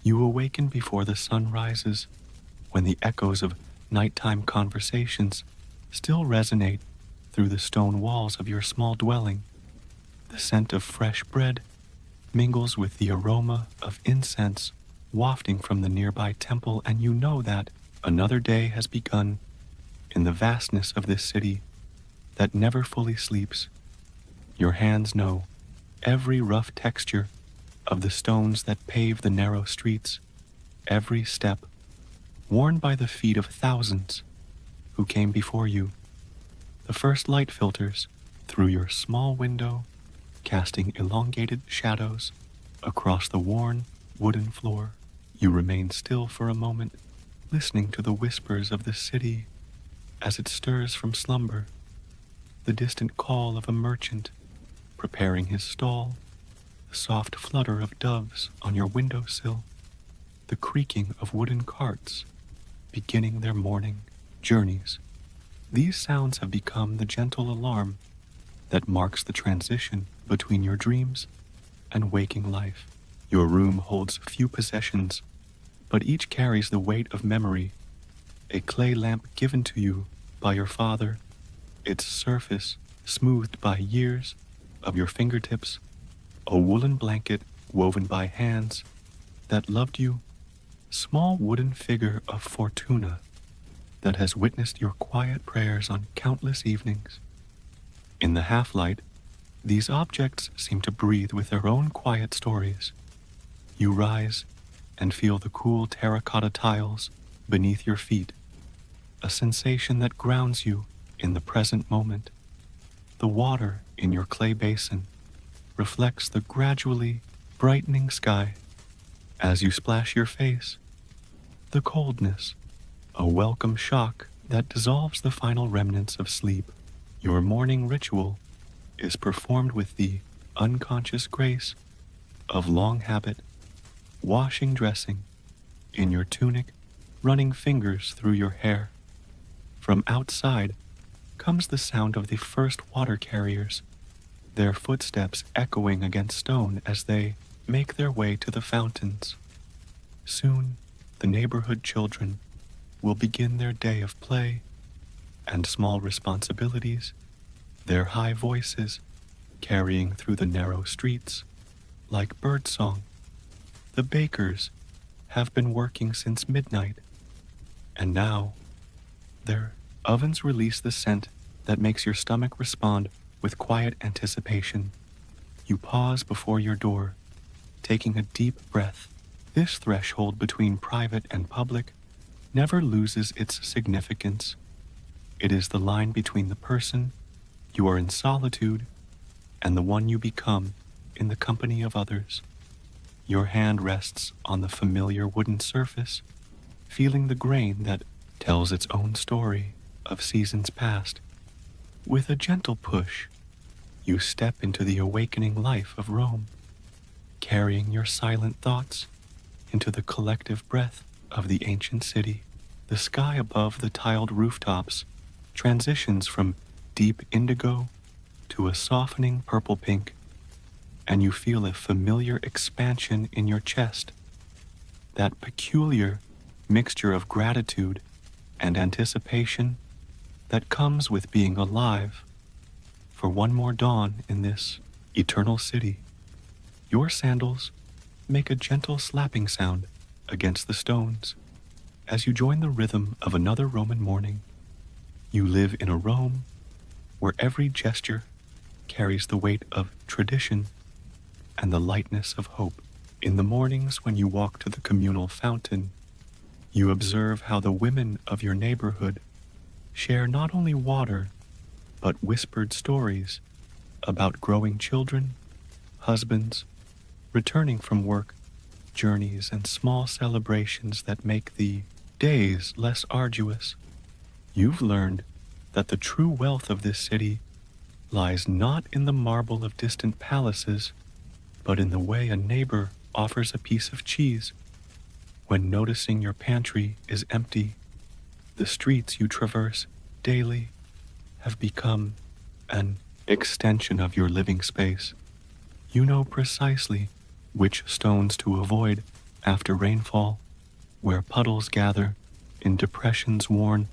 You awaken before the sun rises, when the echoes of nighttime conversations still resonate through the stone walls of your small dwelling. The scent of fresh bread mingles with the aroma of incense wafting from the nearby temple, and you know that another day has begun in the vastness of this city that never fully sleeps. Your hands know every rough texture of the stones that pave the narrow streets, every step worn by the feet of thousands who came before you. The first light filters through your small window, casting elongated shadows across the worn wooden floor. You remain still for a moment, listening to the whispers of the city as it stirs from slumber, the distant call of a merchant preparing his stall, the soft flutter of doves on your windowsill, the creaking of wooden carts beginning their morning journeys. These sounds have become the gentle alarm that marks the transition between your dreams and waking life. Your room holds few possessions, but each carries the weight of memory. A clay lamp given to you by your father, its surface smoothed by years of your fingertips, a woolen blanket woven by hands that loved you, small wooden figure of Fortuna that has witnessed your quiet prayers on countless evenings. In the half-light, these objects seem to breathe with their own quiet stories. You rise and feel the cool terracotta tiles beneath your feet, a sensation that grounds you in the present moment. The water in your clay basin reflects the gradually brightening sky as you splash your face. The coldness, a welcome shock that dissolves the final remnants of sleep. Your morning ritual is performed with the unconscious grace of long habit, washing, dressing in your tunic, running fingers through your hair. From outside comes the sound of the first water carriers, their footsteps echoing against stone as they make their way to the fountains. Soon, the neighborhood children will begin their day of play and small responsibilities, their high voices carrying through the narrow streets like birdsong. The bakers have been working since midnight, and now their ovens release the scent that makes your stomach respond with quiet anticipation. You pause before your door, taking a deep breath. This threshold between private and public never loses its significance. It is the line between the person you are in solitude and the one you become in the company of others. Your hand rests on the familiar wooden surface, feeling the grain that tells its own story of seasons past. With a gentle push, you step into the awakening life of Rome, carrying your silent thoughts into the collective breath of the ancient city. The sky above the tiled rooftops transitions from deep indigo to a softening purple-pink, and you feel a familiar expansion in your chest, that peculiar mixture of gratitude and anticipation that comes with being alive for one more dawn in this eternal city. Your sandals make a gentle slapping sound against the stones as you join the rhythm of another Roman morning. You live in a Rome where every gesture carries the weight of tradition and the lightness of hope. In the mornings when you walk to the communal fountain, you observe how the women of your neighborhood share not only water, but whispered stories about growing children, husbands, returning from work, journeys, and small celebrations that make the days less arduous. You've learned that the true wealth of this city lies not in the marble of distant palaces, but in the way a neighbor offers a piece of cheese when noticing your pantry is empty. The streets you traverse daily have become an extension of your living space. You know precisely which stones to avoid after rainfall, where puddles gather in depressions worn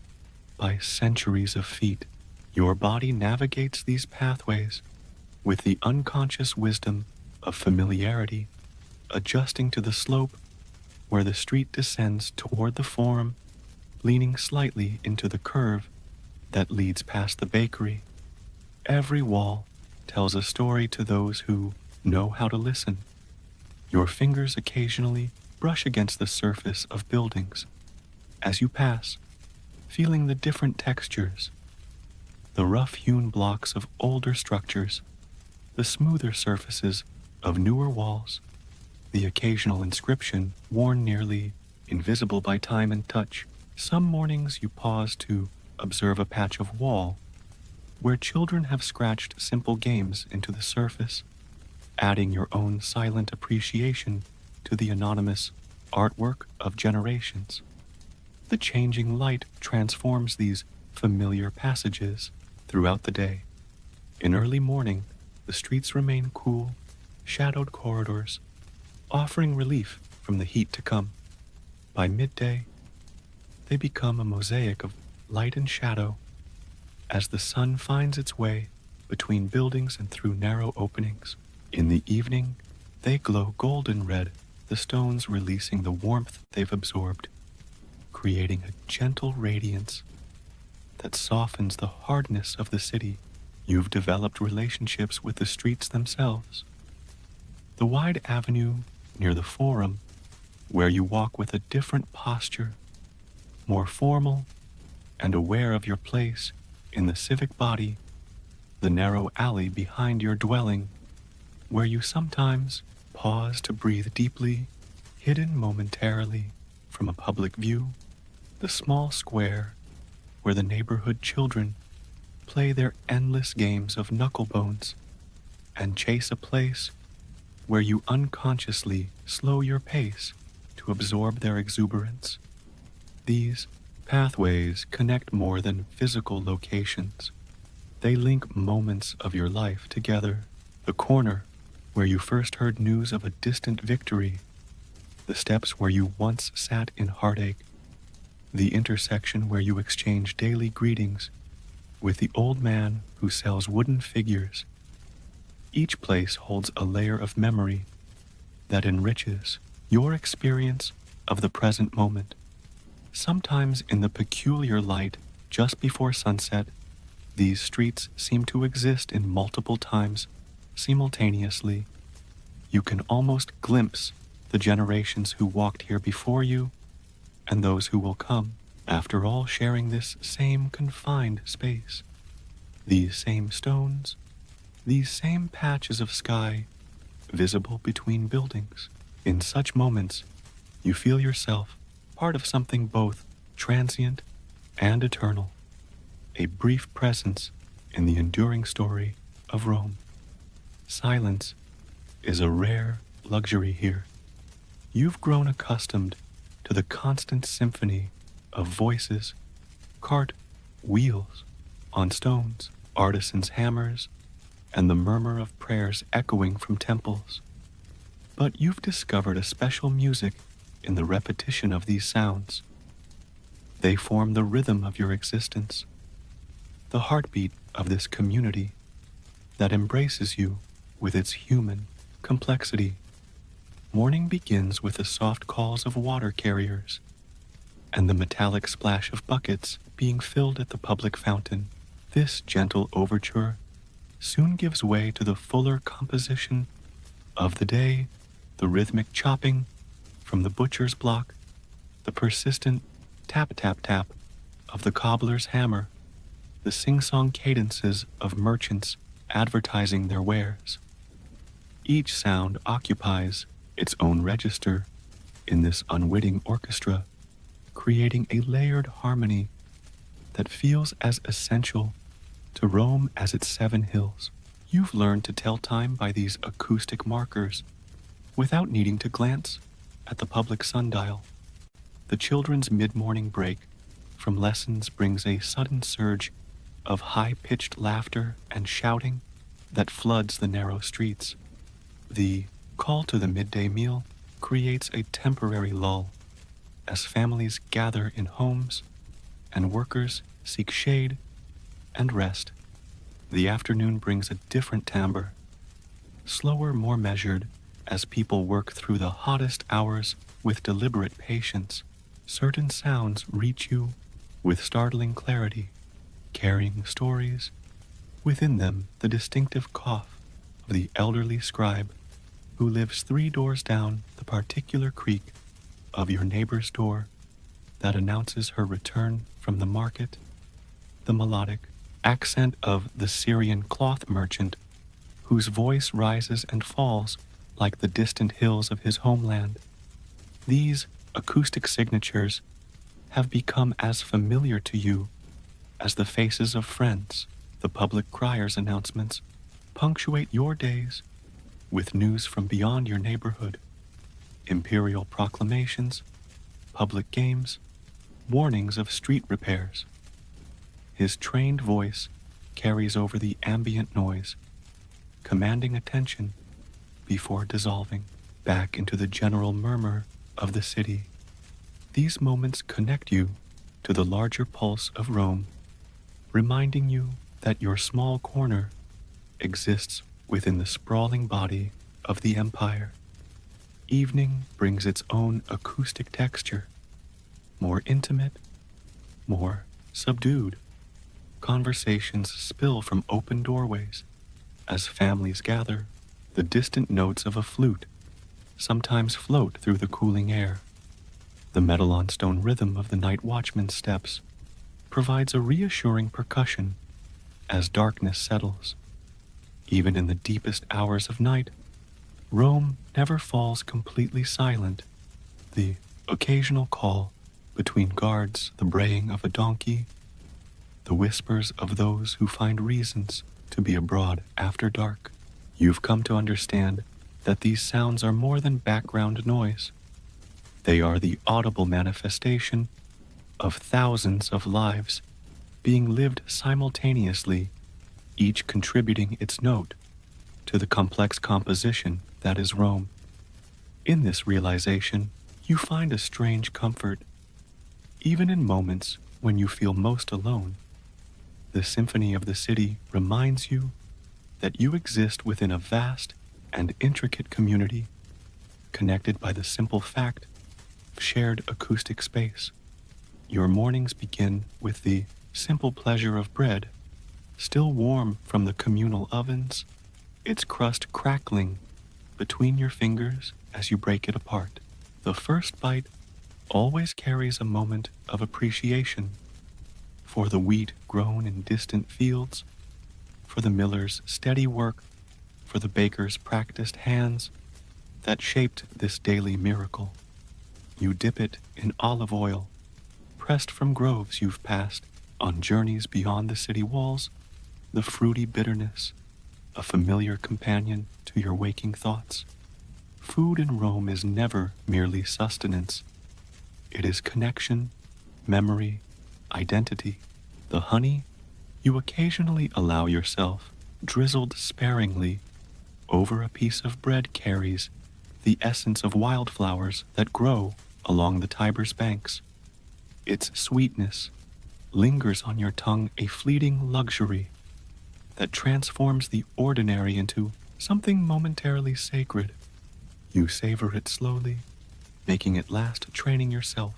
by centuries of feet. Your body navigates these pathways with the unconscious wisdom of familiarity, adjusting to the slope where the street descends toward the Forum, leaning slightly into the curve that leads past the bakery. Every wall tells a story to those who know how to listen. Your fingers occasionally brush against the surface of buildings as you pass, feeling the different textures, the rough-hewn blocks of older structures, the smoother surfaces of newer walls, the occasional inscription worn nearly invisible by time and touch. Some mornings you pause to observe a patch of wall where children have scratched simple games into the surface, adding your own silent appreciation to the anonymous artwork of generations. The changing light transforms these familiar passages throughout the day. In early morning, the streets remain cool, shadowed corridors, offering relief from the heat to come. By midday, they become a mosaic of light and shadow as the sun finds its way between buildings and through narrow openings. In the evening, they glow golden red, the stones releasing the warmth they've absorbed, creating a gentle radiance that softens the hardness of the city. You've developed relationships with the streets themselves. The wide avenue near the Forum, where you walk with a different posture, more formal and aware of your place in the civic body, the narrow alley behind your dwelling, where you sometimes pause to breathe deeply, hidden momentarily from a public view, the small square where the neighborhood children play their endless games of knucklebones, and chase a place where you unconsciously slow your pace to absorb their exuberance. These pathways connect more than physical locations. They link moments of your life together. The corner where you first heard news of a distant victory, the steps where you once sat in heartache, the intersection where you exchange daily greetings with the old man who sells wooden figures. Each place holds a layer of memory that enriches your experience of the present moment. Sometimes in the peculiar light just before sunset, these streets seem to exist in multiple times simultaneously. You can almost glimpse the generations who walked here before you and those who will come, after all sharing this same confined space. These same stones, these same patches of sky, visible between buildings. In such moments, you feel yourself part of something both transient and eternal, a brief presence in the enduring story of Rome. Silence is a rare luxury here. You've grown accustomed to the constant symphony of voices, cart wheels on stones, artisans' hammers, and the murmur of prayers echoing from temples. But you've discovered a special music in the repetition of these sounds. They form the rhythm of your existence, the heartbeat of this community that embraces you with its human complexity. Morning begins with the soft calls of water carriers and the metallic splash of buckets being filled at the public fountain. This gentle overture soon gives way to the fuller composition of the day, the rhythmic chopping from the butcher's block, the persistent tap-tap-tap of the cobbler's hammer, the sing-song cadences of merchants advertising their wares. Each sound occupies its own register in this unwitting orchestra, creating a layered harmony that feels as essential to Rome as its 7 hills. You've learned to tell time by these acoustic markers without needing to glance at the public sundial. The children's mid-morning break from lessons brings a sudden surge of high-pitched laughter and shouting that floods the narrow streets. The call to the midday meal creates a temporary lull as families gather in homes and workers seek shade and rest. The afternoon brings a different timbre, slower, more measured, as people work through the hottest hours with deliberate patience. Certain sounds reach you with startling clarity, carrying stories within them, the distinctive cough of the elderly scribe who lives 3 doors down the particular creak of your neighbor's door that announces her return from the market, the melodic accent of the Syrian cloth merchant whose voice rises and falls like the distant hills of his homeland. These acoustic signatures have become as familiar to you as the faces of friends. The public crier's announcements punctuate your days with news from beyond your neighborhood, imperial proclamations, public games, warnings of street repairs. His trained voice carries over the ambient noise, commanding attention before dissolving back into the general murmur of the city. These moments connect you to the larger pulse of Rome, reminding you that your small corner exists within the sprawling body of the empire. Evening brings its own acoustic texture, more intimate, more subdued. Conversations spill from open doorways as families gather. The distant notes of a flute sometimes float through the cooling air. The metal-on-stone rhythm of the night watchman's steps provides a reassuring percussion as darkness settles. Even in the deepest hours of night, Rome never falls completely silent. The occasional call between guards, the braying of a donkey, the whispers of those who find reasons to be abroad after dark. You've come to understand that these sounds are more than background noise. They are the audible manifestation of thousands of lives being lived simultaneously, each contributing its note to the complex composition that is Rome. In this realization, you find a strange comfort. Even in moments when you feel most alone, the symphony of the city reminds you that you exist within a vast and intricate community, connected by the simple fact of shared acoustic space. Your mornings begin with the simple pleasure of bread, still warm from the communal ovens, its crust crackling between your fingers as you break it apart. The first bite always carries a moment of appreciation for the wheat grown in distant fields, for the miller's steady work, for the baker's practiced hands that shaped this daily miracle. You dip it in olive oil, pressed from groves you've passed on journeys beyond the city walls, the fruity bitterness, a familiar companion to your waking thoughts. Food in Rome is never merely sustenance. It is connection, memory, identity. The honey you occasionally allow yourself, drizzled sparingly over a piece of bread, carries the essence of wildflowers that grow along the Tiber's banks. Its sweetness lingers on your tongue, a fleeting luxury that transforms the ordinary into something momentarily sacred. You savor it slowly, making it last, training yourself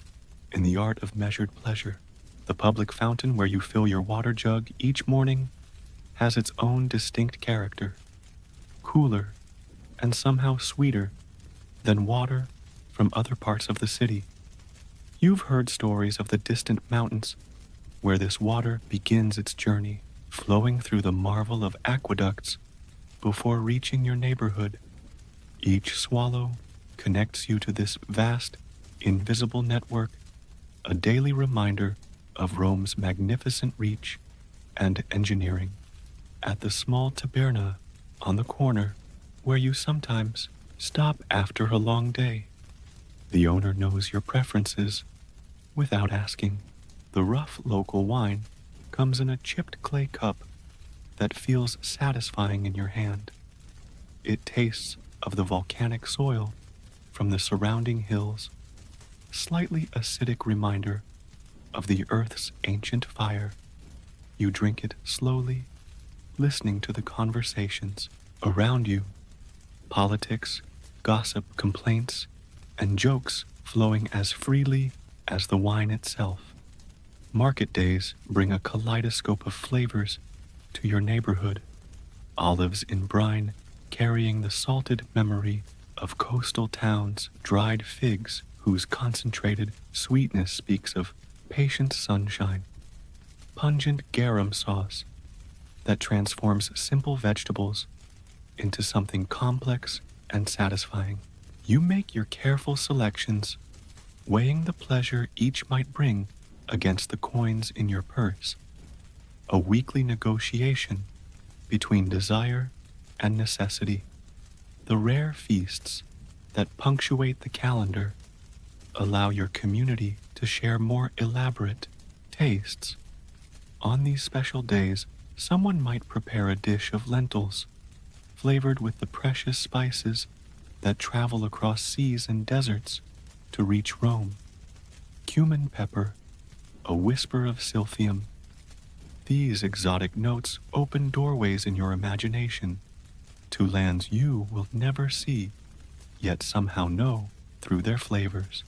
in the art of measured pleasure. The public fountain where you fill your water jug each morning has its own distinct character, cooler and somehow sweeter than water from other parts of the city. You've heard stories of the distant mountains where this water begins its journey, flowing through the marvel of aqueducts before reaching your neighborhood. Each swallow connects you to this vast, invisible network, a daily reminder of Rome's magnificent reach and engineering. At the small taberna on the corner, where you sometimes stop after a long day, the owner knows your preferences without asking. The rough local wine comes in a chipped clay cup that feels satisfying in your hand. It tastes of the volcanic soil from the surrounding hills, slightly acidic reminder of the earth's ancient fire. You drink it slowly, listening to the conversations around you, politics, gossip, complaints, and jokes flowing as freely as the wine itself. Market days bring a kaleidoscope of flavors to your neighborhood. Olives in brine carrying the salted memory of coastal towns, dried figs whose concentrated sweetness speaks of patient sunshine, pungent garum sauce that transforms simple vegetables into something complex and satisfying. You make your careful selections, weighing the pleasure each might bring against the coins in your purse. A weekly negotiation between desire and necessity. The rare feasts that punctuate the calendar allow your community to share more elaborate tastes. On these special days, someone might prepare a dish of lentils, flavored with the precious spices that travel across seas and deserts to reach Rome. Cumin pepper, a whisper of silphium. These exotic notes open doorways in your imagination to lands you will never see, yet somehow know through their flavors.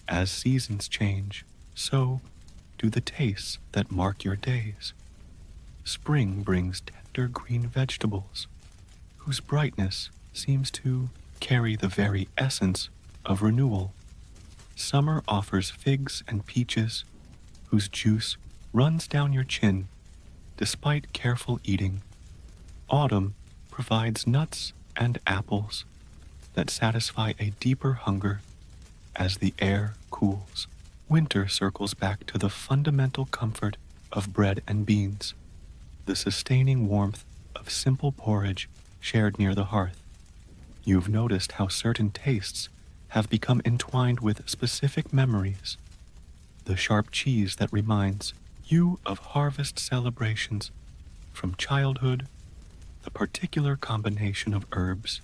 As seasons change, so do the tastes that mark your days. Spring brings tender green vegetables, whose brightness seems to carry the very essence of renewal. Summer offers figs and peaches, whose juice runs down your chin despite careful eating. Autumn provides nuts and apples that satisfy a deeper hunger as the air cools. Winter circles back to the fundamental comfort of bread and beans, the sustaining warmth of simple porridge shared near the hearth. You've noticed how certain tastes have become entwined with specific memories. The sharp cheese that reminds you of harvest celebrations from childhood, the particular combination of herbs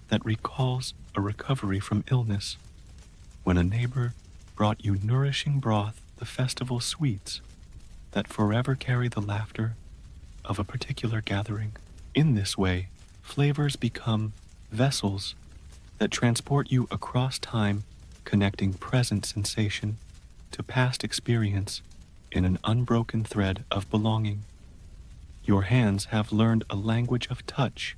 that recalls a recovery from illness, when a neighbor brought you nourishing broth, the festival sweets that forever carry the laughter of a particular gathering. In this way, flavors become vessels that transport you across time, connecting present sensation to past experience in an unbroken thread of belonging. Your hands have learned a language of touch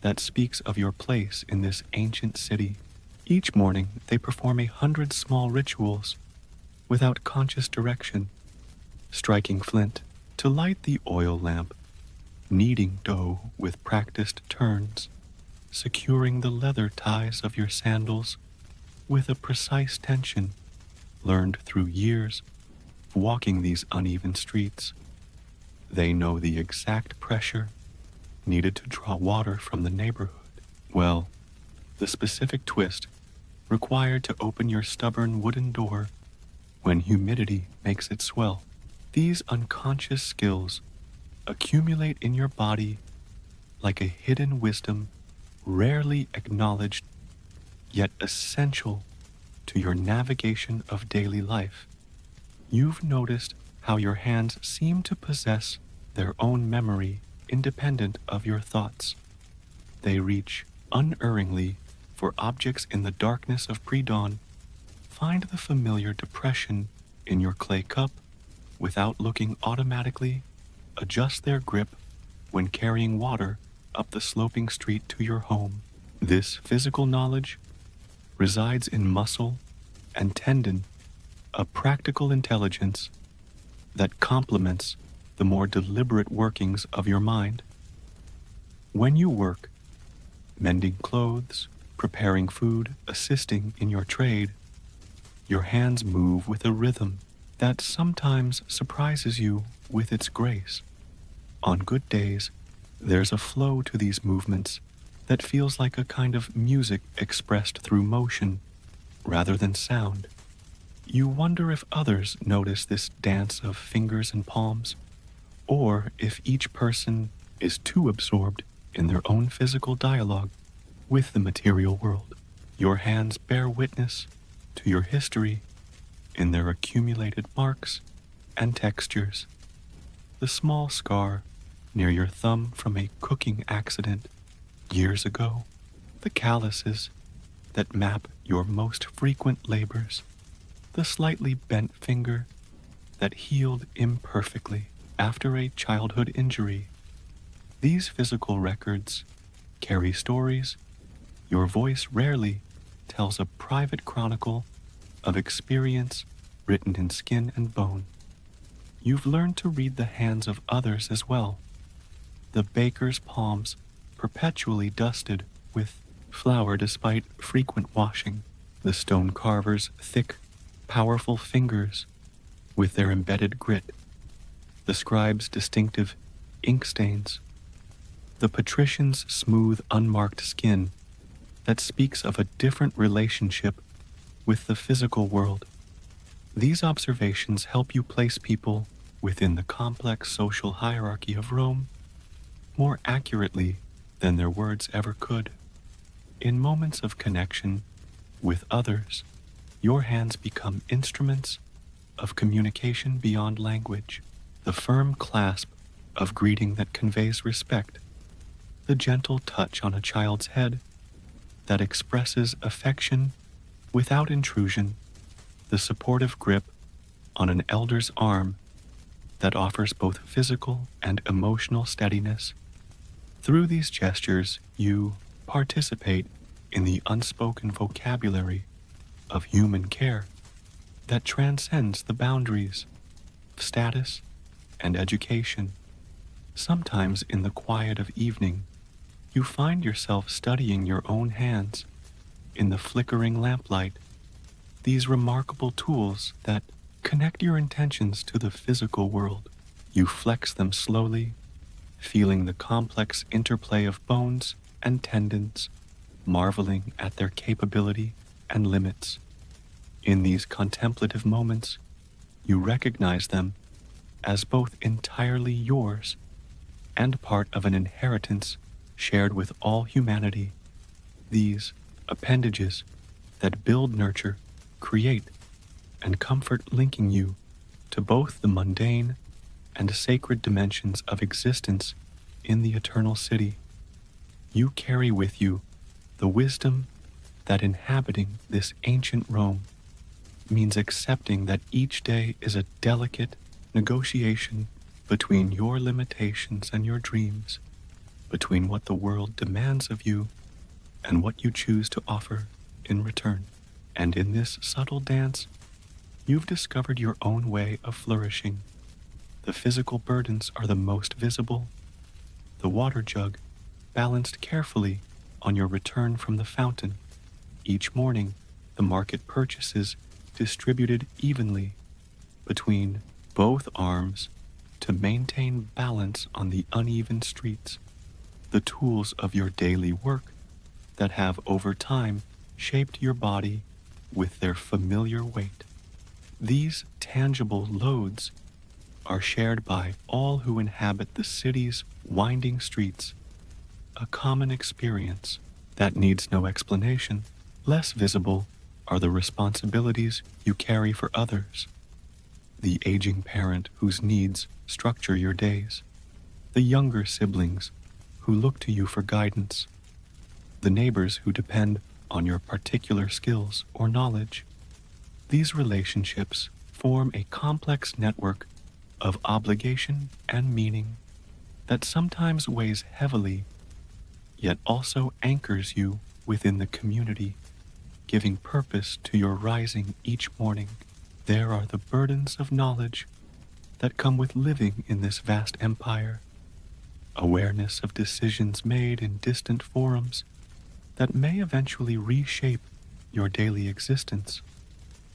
that speaks of your place in this ancient city. Each morning, they perform 100 small rituals without conscious direction, striking flint to light the oil lamp, kneading dough with practiced turns, securing the leather ties of your sandals with a precise tension learned through years of walking these uneven streets. They know the exact pressure needed to draw water from the neighborhood. Well, the specific twist required to open your stubborn wooden door when humidity makes it swell. These unconscious skills accumulate in your body like a hidden wisdom rarely acknowledged, yet essential to your navigation of daily life. You've noticed how your hands seem to possess their own memory independent of your thoughts. They reach unerringly for objects in the darkness of pre-dawn, find the familiar depression in your clay cup without looking automatically, adjust their grip when carrying water up the sloping street to your home. This physical knowledge resides in muscle and tendon, a practical intelligence that complements the more deliberate workings of your mind. When you work, mending clothes, preparing food, assisting in your trade, your hands move with a rhythm that sometimes surprises you with its grace. On good days, there's a flow to these movements that feels like a kind of music expressed through motion rather than sound. You wonder if others notice this dance of fingers and palms, or if each person is too absorbed in their own physical dialogue with the material world. Your hands bear witness to your history in their accumulated marks and textures. The small scar near your thumb from a cooking accident years ago, the calluses that map your most frequent labors, the slightly bent finger that healed imperfectly after a childhood injury. These physical records carry stories. Your voice rarely tells a private chronicle of experience written in skin and bone. You've learned to read the hands of others as well. The baker's palms perpetually dusted with flour despite frequent washing. The stone carver's thick, powerful fingers with their embedded grit. The scribe's distinctive ink stains. The patrician's smooth, unmarked skin that speaks of a different relationship with the physical world. These observations help you place people within the complex social hierarchy of Rome more accurately than their words ever could. In moments of connection with others, your hands become instruments of communication beyond language. The firm clasp of greeting that conveys respect, the gentle touch on a child's head that expresses affection without intrusion, the supportive grip on an elder's arm that offers both physical and emotional steadiness. Through these gestures, you participate in the unspoken vocabulary of human care that transcends the boundaries of status and education. Sometimes in the quiet of evening, you find yourself studying your own hands in the flickering lamplight, these remarkable tools that connect your intentions to the physical world. You flex them slowly, feeling the complex interplay of bones and tendons, marveling at their capability and limits. In these contemplative moments, you recognize them as both entirely yours and part of an inheritance shared with all humanity. These appendages that build, nurture, create, and comfort, linking you to both the mundane and sacred dimensions of existence in the eternal city. You carry with you the wisdom that inhabiting this ancient Rome means accepting that each day is a delicate negotiation between your limitations and your dreams, between what the world demands of you and what you choose to offer in return. And in this subtle dance, you've discovered your own way of flourishing. The physical burdens are the most visible. The water jug balanced carefully on your return from the fountain. Each morning, the market purchases distributed evenly between both arms to maintain balance on the uneven streets. The tools of your daily work that have over time shaped your body with their familiar weight. These tangible loads are shared by all who inhabit the city's winding streets, a common experience that needs no explanation. Less visible are the responsibilities you carry for others, the aging parent whose needs structure your days, the younger siblings who look to you for guidance, the neighbors who depend on your particular skills or knowledge. These relationships form a complex network of obligation and meaning that sometimes weighs heavily, yet also anchors you within the community, giving purpose to your rising each morning. There are the burdens of knowledge that come with living in this vast empire, awareness of decisions made in distant forums that may eventually reshape your daily existence,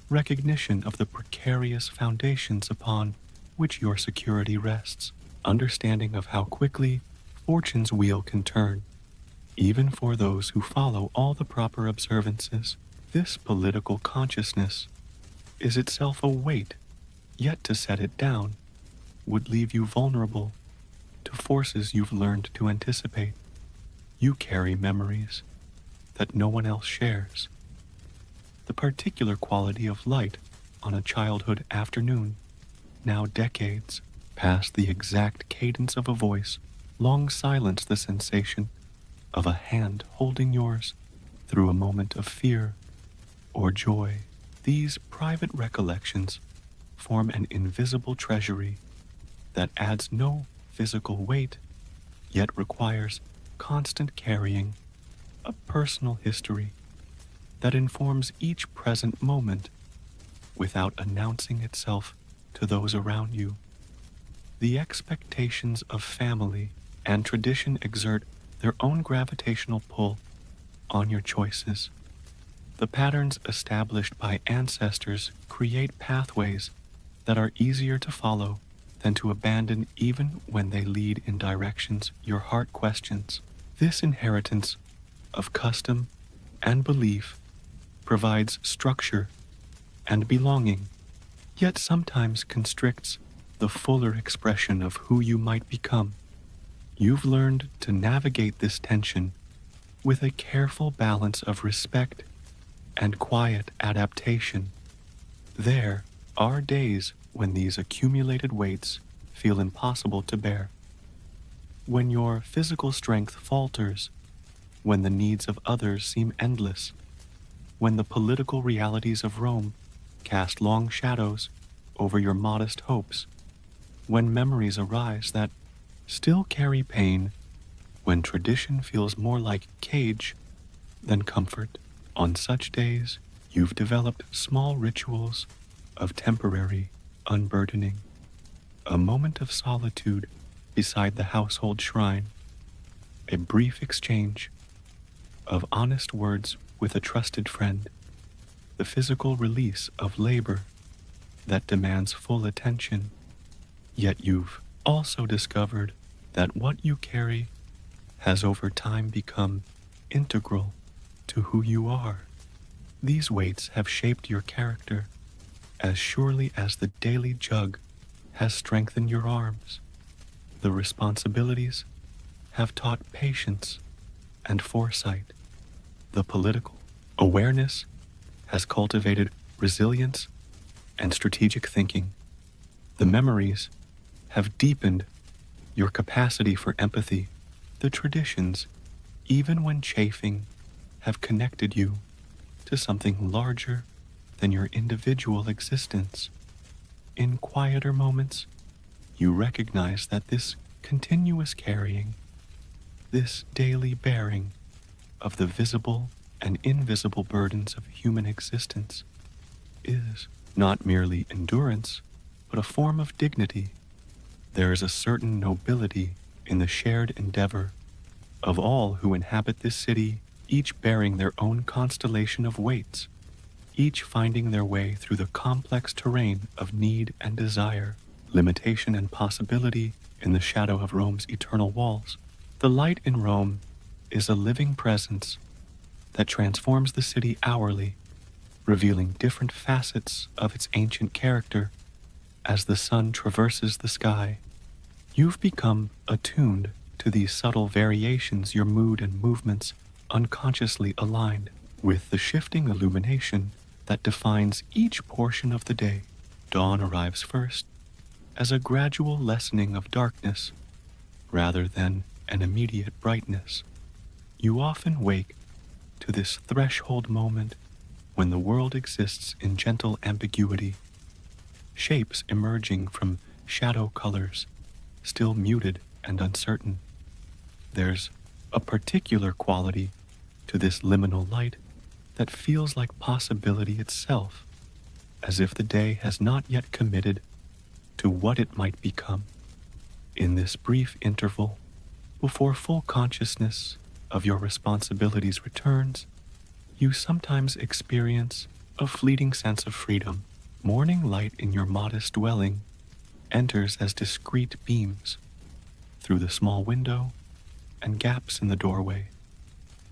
recognition of the precarious foundations upon which your security rests, understanding of how quickly fortune's wheel can turn, even for those who follow all the proper observances. This political consciousness is itself a weight, yet to set it down would leave you vulnerable to forces you've learned to anticipate. You carry memories that no one else shares, the particular quality of light on a childhood afternoon, now decades past the exact cadence of a voice, long silenced the sensation of a hand holding yours through a moment of fear or joy. These private recollections form an invisible treasury that adds no physical weight, yet requires constant carrying, a personal history that informs each present moment without announcing itself to those around you. The expectations of family and tradition exert their own gravitational pull on your choices. The patterns established by ancestors create pathways that are easier to follow than to abandon even when they lead in directions your heart questions. This inheritance of custom and belief provides structure and belonging, yet sometimes constricts the fuller expression of who you might become. You've learned to navigate this tension with a careful balance of respect and quiet adaptation. There are days when these accumulated weights feel impossible to bear. When your physical strength falters, when the needs of others seem endless, when the political realities of Rome cast long shadows over your modest hopes, when memories arise that still carry pain, when tradition feels more like cage than comfort. On such days, you've developed small rituals of temporary unburdening, a moment of solitude beside the household shrine, a brief exchange of honest words with a trusted friend, the physical release of labor that demands full attention. Yet you've also discovered that what you carry has over time become integral to who you are. These weights have shaped your character as surely as the daily jug has strengthened your arms. The responsibilities have taught patience and foresight. The political awareness has cultivated resilience and strategic thinking. The memories have deepened your capacity for empathy. The traditions, even when chafing, have connected you to something larger than your individual existence. In quieter moments, you recognize that this continuous carrying, this daily bearing of the visible and invisible burdens of human existence is not merely endurance, but a form of dignity. There is a certain nobility in the shared endeavor of all who inhabit this city, each bearing their own constellation of weights, each finding their way through the complex terrain of need and desire, limitation and possibility in the shadow of Rome's eternal walls. The light in Rome is a living presence that transforms the city hourly, revealing different facets of its ancient character as the sun traverses the sky. You've become attuned to these subtle variations, your mood and movements unconsciously aligned with the shifting illumination that defines each portion of the day. Dawn arrives first as a gradual lessening of darkness rather than an immediate brightness. You often wake to this threshold moment when the world exists in gentle ambiguity, shapes emerging from shadow colors, still muted and uncertain. There's a particular quality to this liminal light that feels like possibility itself, as if the day has not yet committed to what it might become. In this brief interval, before full consciousness of your responsibilities returns, you sometimes experience a fleeting sense of freedom. Morning light in your modest dwelling enters as discreet beams through the small window and gaps in the doorway,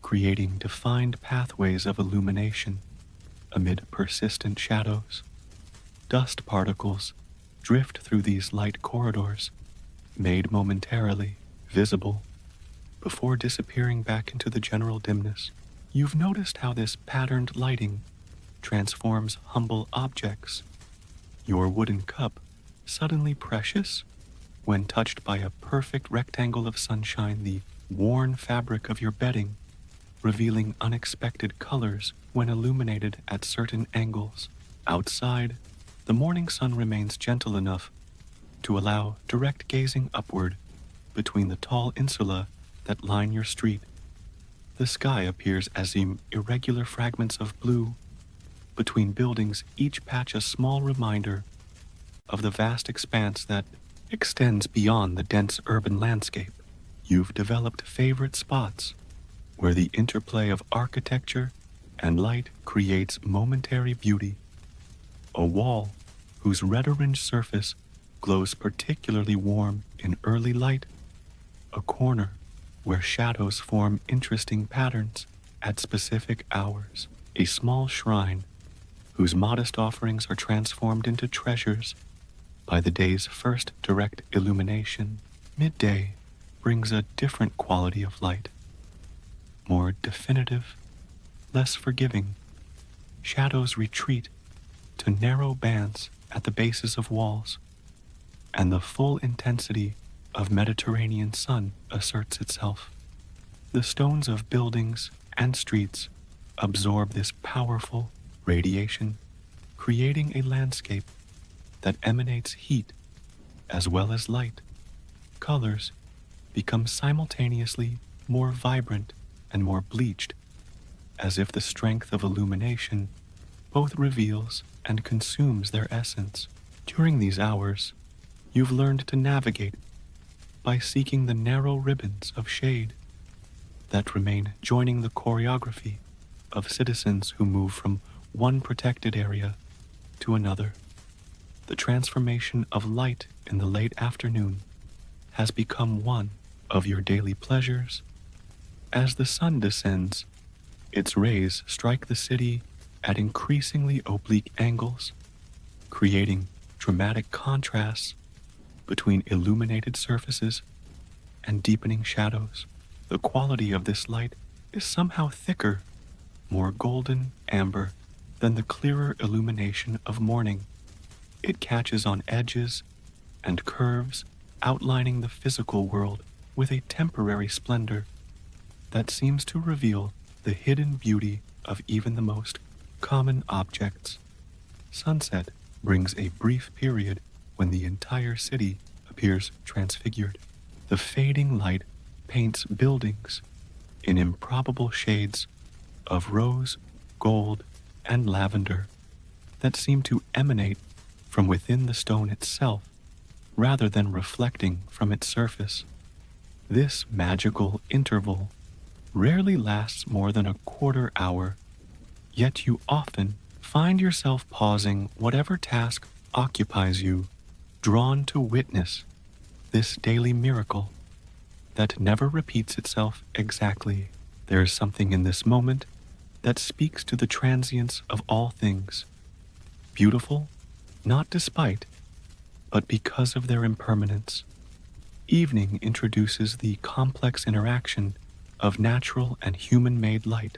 creating defined pathways of illumination amid persistent shadows. Dust particles drift through these light corridors, made momentarily visible before disappearing back into the general dimness. You've noticed how this patterned lighting transforms humble objects, your wooden cup suddenly precious when touched by a perfect rectangle of sunshine, the worn fabric of your bedding, revealing unexpected colors when illuminated at certain angles. Outside, the morning sun remains gentle enough to allow direct gazing upward between the tall insula that line your street. The sky appears as irregular fragments of blue between buildings, each patch a small reminder of the vast expanse that extends beyond the dense urban landscape. You've developed favorite spots where the interplay of architecture and light creates momentary beauty. A wall whose red-orange surface glows particularly warm in early light. A corner where shadows form interesting patterns at specific hours. A small shrine whose modest offerings are transformed into treasures by the day's first direct illumination. Midday brings a different quality of light, more definitive, less forgiving. Shadows retreat to narrow bands at the bases of walls, and the full intensity of Mediterranean sun asserts itself. The stones of buildings and streets absorb this powerful radiation, creating a landscape that emanates heat as well as light. Colors become simultaneously more vibrant and more bleached, as if the strength of illumination both reveals and consumes their essence. During these hours, you've learned to navigate by seeking the narrow ribbons of shade that remain joining the choreography of citizens who move from one protected area to another. The transformation of light in the late afternoon has become one of your daily pleasures. As the sun descends, its rays strike the city at increasingly oblique angles, creating dramatic contrasts between illuminated surfaces and deepening shadows. The quality of this light is somehow thicker, more golden amber than the clearer illumination of morning. It catches on edges and curves, outlining the physical world with a temporary splendor that seems to reveal the hidden beauty of even the most common objects. Sunset brings a brief period when the entire city appears transfigured. The fading light paints buildings in improbable shades of rose, gold, and lavender that seem to emanate from within the stone itself rather than reflecting from its surface. This magical interval rarely lasts more than a quarter hour, yet you often find yourself pausing whatever task occupies you, drawn to witness this daily miracle that never repeats itself exactly. There is something in this moment that speaks to the transience of all things, beautiful, not despite, but because of their impermanence. Evening introduces the complex interaction of natural and human-made light.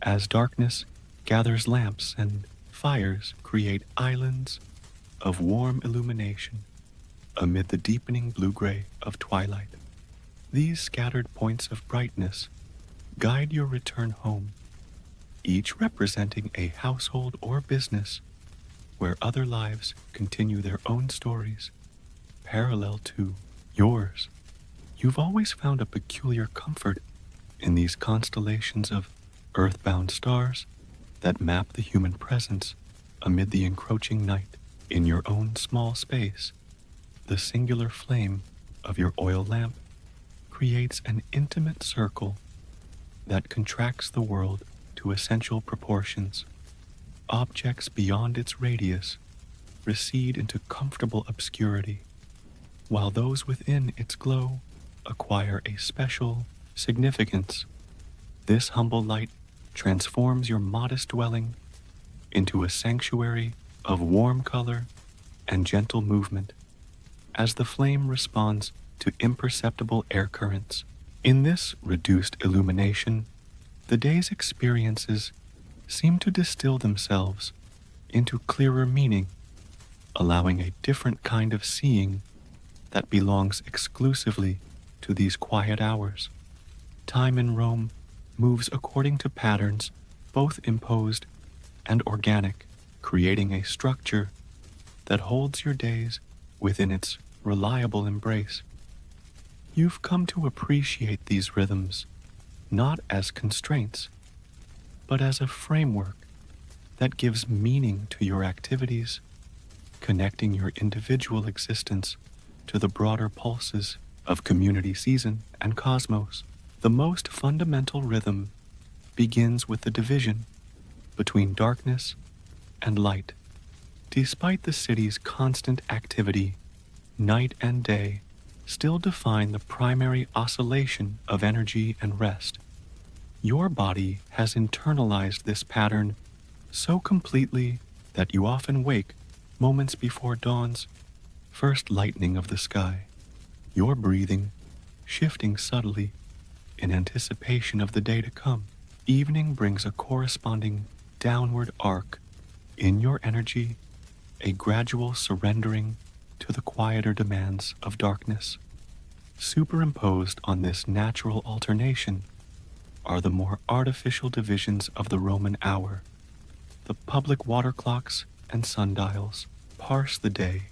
As darkness gathers, lamps and fires create islands of warm illumination amid the deepening blue-gray of twilight. These scattered points of brightness guide your return home, each representing a household or business where other lives continue their own stories, parallel to yours. You've always found a peculiar comfort in these constellations of earthbound stars that map the human presence amid the encroaching night. In your own small space, the singular flame of your oil lamp creates an intimate circle that contracts the world to essential proportions. Objects beyond its radius recede into comfortable obscurity, while those within its glow acquire a special significance. This humble light transforms your modest dwelling into a sanctuary of warm color and gentle movement as the flame responds to imperceptible air currents. In this reduced illumination, the day's experiences seem to distill themselves into clearer meaning, allowing a different kind of seeing that belongs exclusively to these quiet hours. Time in Rome moves according to patterns both imposed and organic, creating a structure that holds your days within its reliable embrace. You've come to appreciate these rhythms not as constraints, but as a framework that gives meaning to your activities, connecting your individual existence to the broader pulses of community season and cosmos. The most fundamental rhythm begins with the division between darkness and light. Despite the city's constant activity, night and day still define the primary oscillation of energy and rest. Your body has internalized this pattern so completely that you often wake moments before dawn's first lightening of the sky, your breathing shifting subtly in anticipation of the day to come. Evening brings a corresponding downward arc in your energy, a gradual surrendering to the quieter demands of darkness. Superimposed on this natural alternation are the more artificial divisions of the Roman hour. The public water clocks and sundials parse the day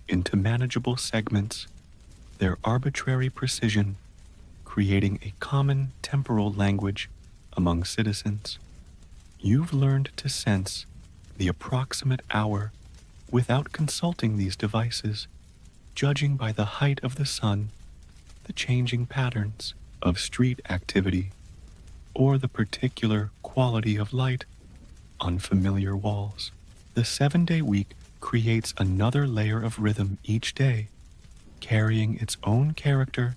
into manageable segments, their arbitrary precision creating a common temporal language among citizens. You've learned to sense the approximate hour without consulting these devices, judging by the height of the sun, the changing patterns of street activity, or the particular quality of light on familiar walls. The 7-day week creates another layer of rhythm each day, carrying its own character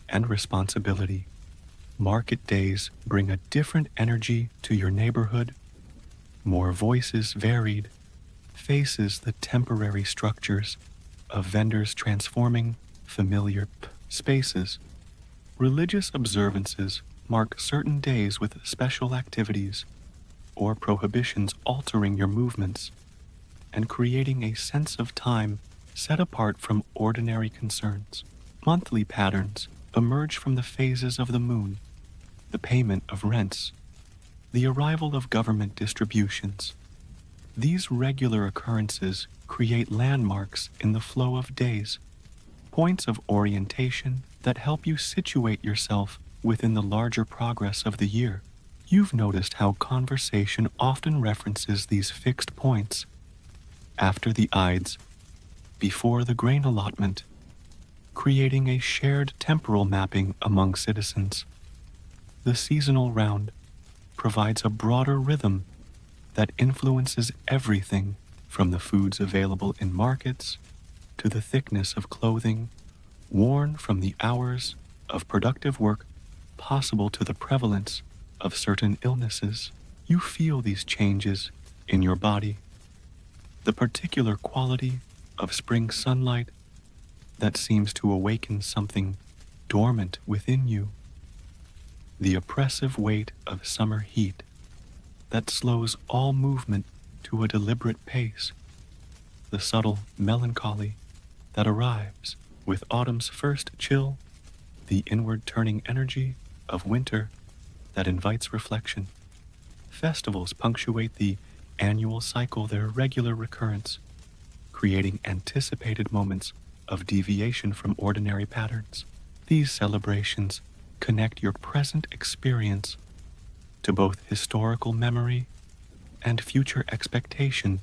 and responsibility. Market days bring a different energy to your neighborhood, more voices varied, faces the temporary structures of vendors transforming familiar spaces. Religious observances mark certain days with special activities or prohibitions altering your movements and creating a sense of time set apart from ordinary concerns. Monthly patterns emerge from the phases of the moon, the payment of rents, the arrival of government distributions. These regular occurrences create landmarks in the flow of days, points of orientation that help you situate yourself within the larger progress of the year. You've noticed how conversation often references these fixed points after the Ides, before the grain allotment, creating a shared temporal mapping among citizens. The seasonal round provides a broader rhythm that influences everything from the foods available in markets to the thickness of clothing worn from the hours of productive work possible to the prevalence of certain illnesses. You feel these changes in your body, the particular quality of spring sunlight that seems to awaken something dormant within you, the oppressive weight of summer heat that slows all movement to a deliberate pace, the subtle melancholy that arrives with autumn's first chill, the inward turning energy of winter that invites reflection. Festivals punctuate the annual cycle, their regular recurrence, creating anticipated moments of deviation from ordinary patterns. These celebrations connect your present experience to both historical memory and future expectation,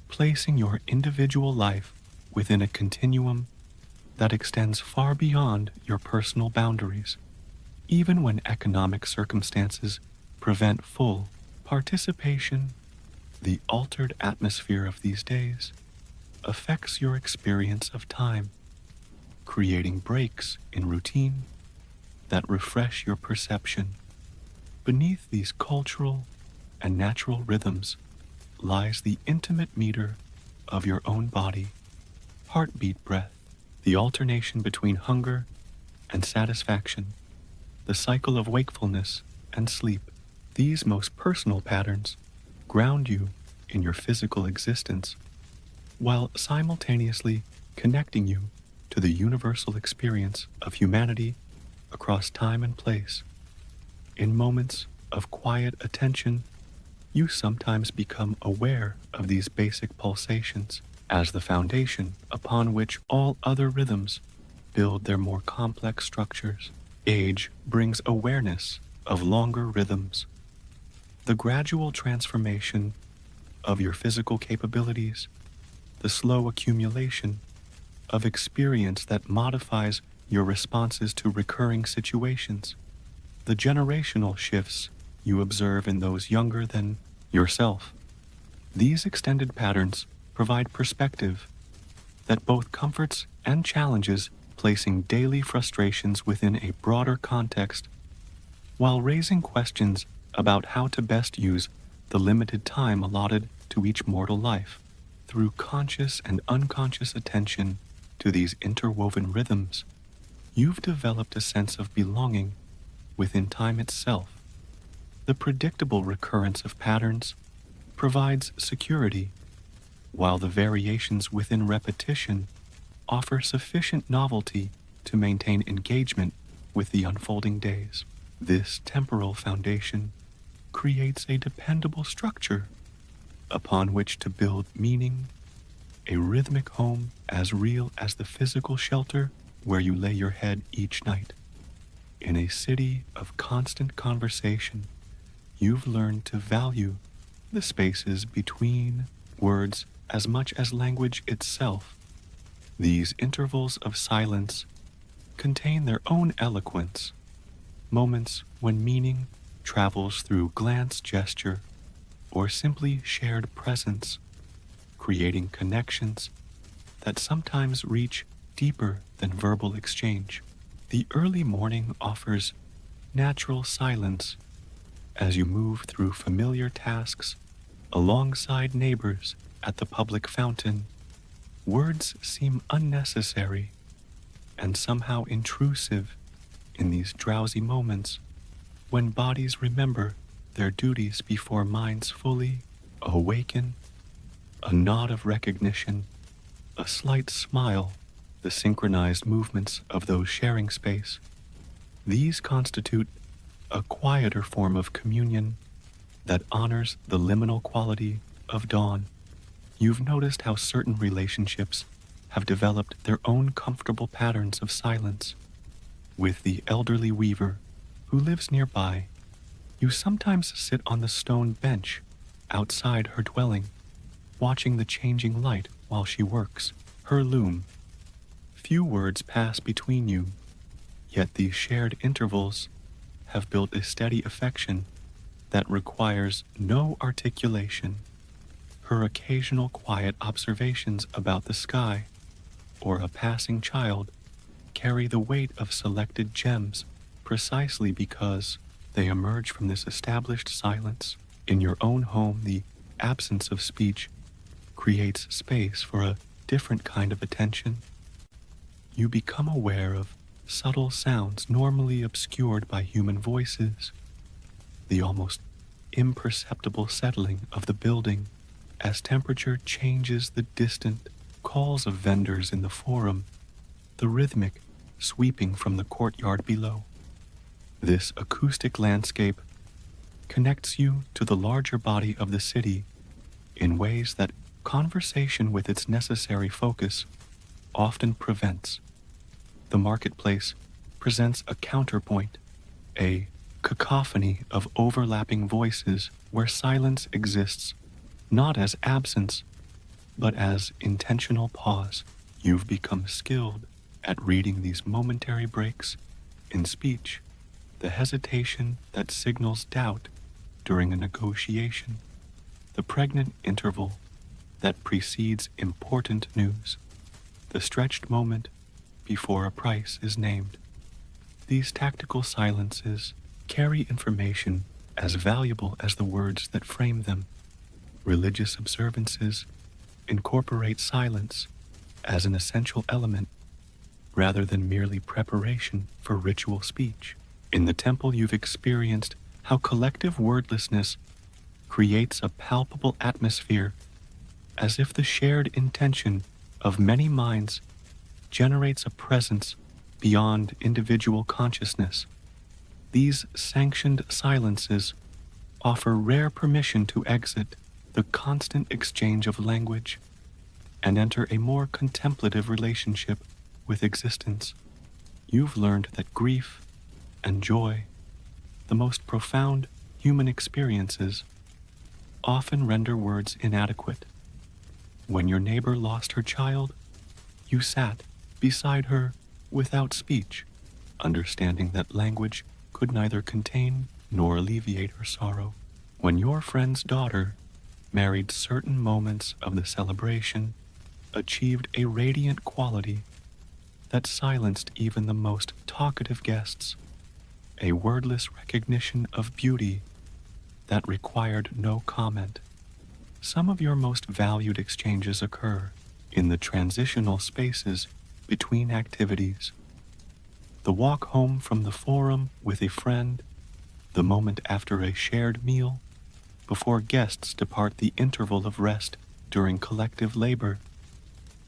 placing your individual life within a continuum that extends far beyond your personal boundaries. Even when economic circumstances prevent full participation, the altered atmosphere of these days affects your experience of time, creating breaks in routine that refresh your perception. Beneath these cultural and natural rhythms lies the intimate meter of your own body, heartbeat breath, the alternation between hunger and satisfaction, the cycle of wakefulness and sleep. These most personal patterns ground you in your physical existence, while simultaneously connecting you to the universal experience of humanity across time and place. In moments of quiet attention, you sometimes become aware of these basic pulsations as the foundation upon which all other rhythms build their more complex structures. Age brings awareness of longer rhythms. The gradual transformation of your physical capabilities, the slow accumulation of experience that modifies your responses to recurring situations, the generational shifts you observe in those younger than yourself. These extended patterns provide perspective that both comforts and challenges, placing daily frustrations within a broader context, while raising questions about how to best use the limited time allotted to each mortal life. Through conscious and unconscious attention to these interwoven rhythms, you've developed a sense of belonging within time itself. The predictable recurrence of patterns provides security, while the variations within repetition offer sufficient novelty to maintain engagement with the unfolding days. This temporal foundation creates a dependable structure upon which to build meaning, a rhythmic home as real as the physical shelter where you lay your head each night. In a city of constant conversation, you've learned to value the spaces between words as much as language itself. These intervals of silence contain their own eloquence, moments when meaning travels through glance, gesture, or simply shared presence, creating connections that sometimes reach deeper than verbal exchange. The early morning offers natural silence as you move through familiar tasks alongside neighbors at the public fountain. Words seem unnecessary and somehow intrusive in these drowsy moments when bodies remember their duties before minds fully awaken. A nod of recognition, a slight smile, the synchronized movements of those sharing space. These constitute a quieter form of communion that honors the liminal quality of dawn. You've noticed how certain relationships have developed their own comfortable patterns of silence. With the elderly weaver who lives nearby, you sometimes sit on the stone bench outside her dwelling, watching the changing light while she works her loom. Few words pass between you, yet these shared intervals have built a steady affection that requires no articulation. Her occasional quiet observations about the sky or a passing child carry the weight of selected gems precisely because they emerge from this established silence. In your own home, the absence of speech creates space for a different kind of attention. You become aware of subtle sounds normally obscured by human voices, the almost imperceptible settling of the building as temperature changes, the distant calls of vendors in the forum, the rhythmic sweeping from the courtyard below. This acoustic landscape connects you to the larger body of the city in ways that conversation with its necessary focus often prevents. The marketplace presents a counterpoint, a cacophony of overlapping voices where silence exists not as absence, but as intentional pause. You've become skilled at reading these momentary breaks in speech, the hesitation that signals doubt during a negotiation, the pregnant interval that precedes important news, the stretched moment before a price is named. These tactical silences carry information as valuable as the words that frame them. Religious observances incorporate silence as an essential element rather than merely preparation for ritual speech. In the temple, you've experienced how collective wordlessness creates a palpable atmosphere, as if the shared intention of many minds generates a presence beyond individual consciousness. These sanctioned silences offer rare permission to exit the constant exchange of language and enter a more contemplative relationship with existence. You've learned that grief and joy, the most profound human experiences, often render words inadequate. When your neighbor lost her child, you sat beside her without speech, understanding that language could neither contain nor alleviate her sorrow. When your friend's daughter married, certain moments of the celebration achieved a radiant quality that silenced even the most talkative guests, a wordless recognition of beauty that required no comment. Some of your most valued exchanges occur in the transitional spaces between activities. The walk home from the forum with a friend, the moment after a shared meal, before guests depart the interval of rest during collective labor.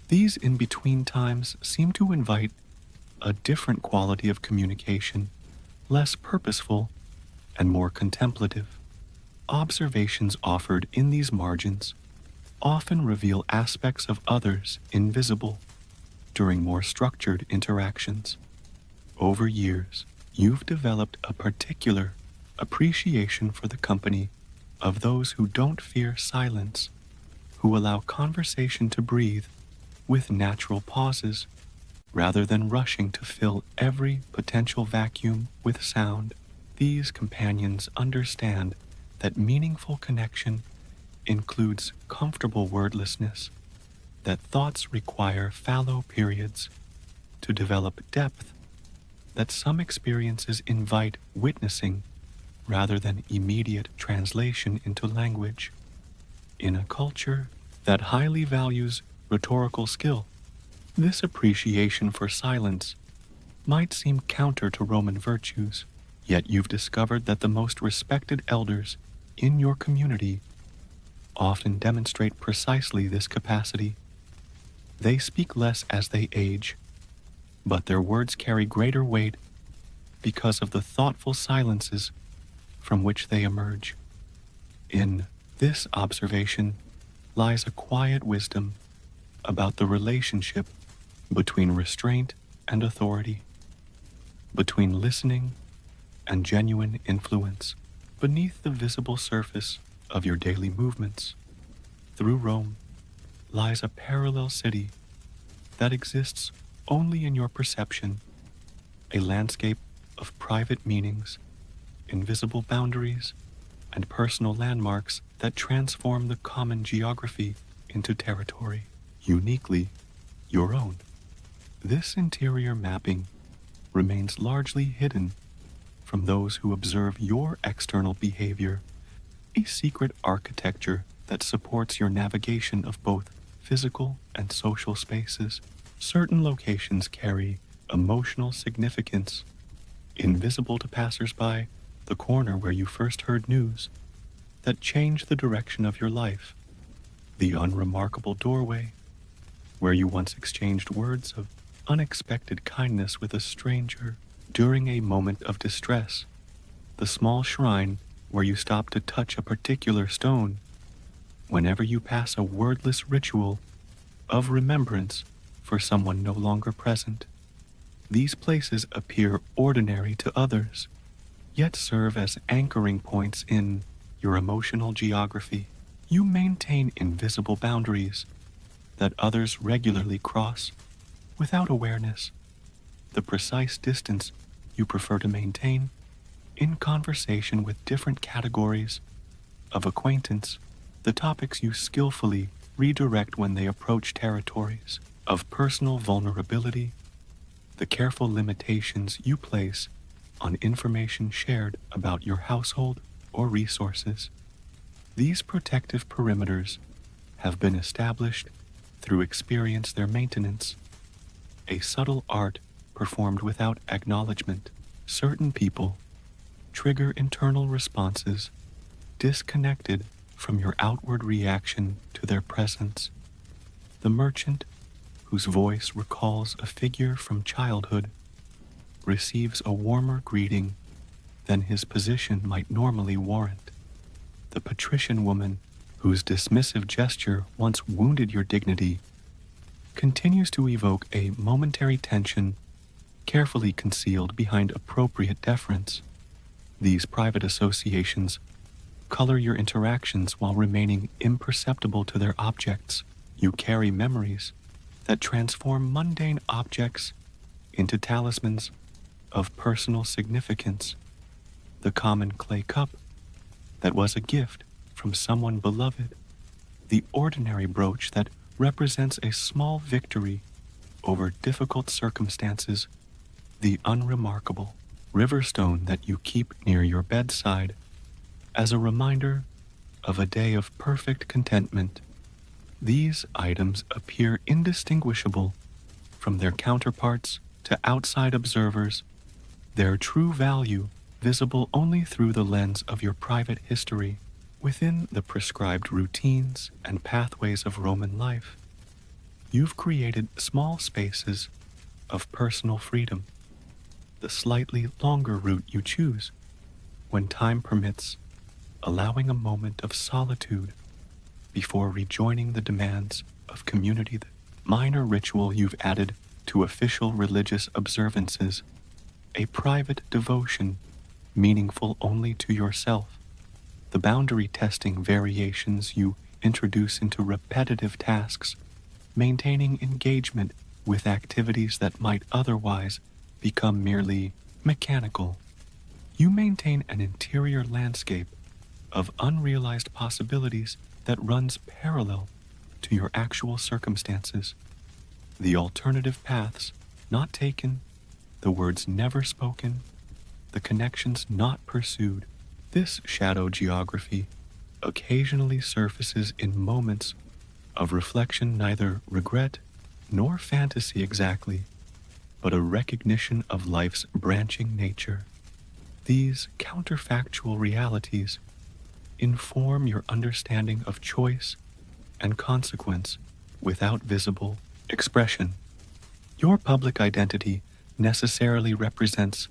These in-between times seem to invite a different quality of communication, less purposeful and more contemplative. Observations offered in these margins often reveal aspects of others invisible during more structured interactions. Over years, you've developed a particular appreciation for the company of those who don't fear silence, who allow conversation to breathe with natural pauses, rather than rushing to fill every potential vacuum with sound. These companions understand that meaningful connection includes comfortable wordlessness, that thoughts require fallow periods to develop depth, that some experiences invite witnessing rather than immediate translation into language. In a culture that highly values rhetorical skill, this appreciation for silence might seem counter to Roman virtues, yet you've discovered that the most respected elders in your community often demonstrate precisely this capacity. They speak less as they age, but their words carry greater weight because of the thoughtful silences from which they emerge. In this observation lies a quiet wisdom about the relationship between restraint and authority, between listening and genuine influence. Beneath the visible surface of your daily movements through Rome lies a parallel city that exists only in your perception, a landscape of private meanings, invisible boundaries, and personal landmarks that transform the common geography into territory, uniquely your own. This interior mapping remains largely hidden from those who observe your external behavior, a secret architecture that supports your navigation of both physical and social spaces. Certain locations carry emotional significance, invisible to passersby, the corner where you first heard news that changed the direction of your life, the unremarkable doorway where you once exchanged words of unexpected kindness with a stranger during a moment of distress, the small shrine where you stop to touch a particular stone whenever you pass a wordless ritual of remembrance for someone no longer present. These places appear ordinary to others, yet serve as anchoring points in your emotional geography. You maintain invisible boundaries that others regularly cross without awareness, the precise distance you prefer to maintain in conversation with different categories of acquaintance, the topics you skillfully redirect when they approach territories of personal vulnerability, the careful limitations you place on information shared about your household or resources. These protective perimeters have been established through experience their maintenance, a subtle art performed without acknowledgement. Certain people trigger internal responses disconnected from your outward reaction to their presence. The merchant, whose voice recalls a figure from childhood, receives a warmer greeting than his position might normally warrant. The patrician woman, whose dismissive gesture once wounded your dignity, continues to evoke a momentary tension carefully concealed behind appropriate deference. These private associations color your interactions while remaining imperceptible to their objects. You carry memories that transform mundane objects into talismans of personal significance. The common clay cup that was a gift from someone beloved, the ordinary brooch that represents a small victory over difficult circumstances, the unremarkable river stone that you keep near your bedside as a reminder of a day of perfect contentment. These items appear indistinguishable from their counterparts to outside observers, their true value visible only through the lens of your private history. Within the prescribed routines and pathways of Roman life, you've created small spaces of personal freedom. The slightly longer route you choose, when time permits, allowing a moment of solitude before rejoining the demands of community. The minor ritual you've added to official religious observances, a private devotion meaningful only to yourself. The boundary testing variations you introduce into repetitive tasks, maintaining engagement with activities that might otherwise become merely mechanical. You maintain an interior landscape of unrealized possibilities that runs parallel to your actual circumstances. The alternative paths not taken, the words never spoken, the connections not pursued. This shadow geography occasionally surfaces in moments of reflection, neither regret nor fantasy exactly, but a recognition of life's branching nature. These counterfactual realities inform your understanding of choice and consequence without visible expression. Your public identity necessarily represents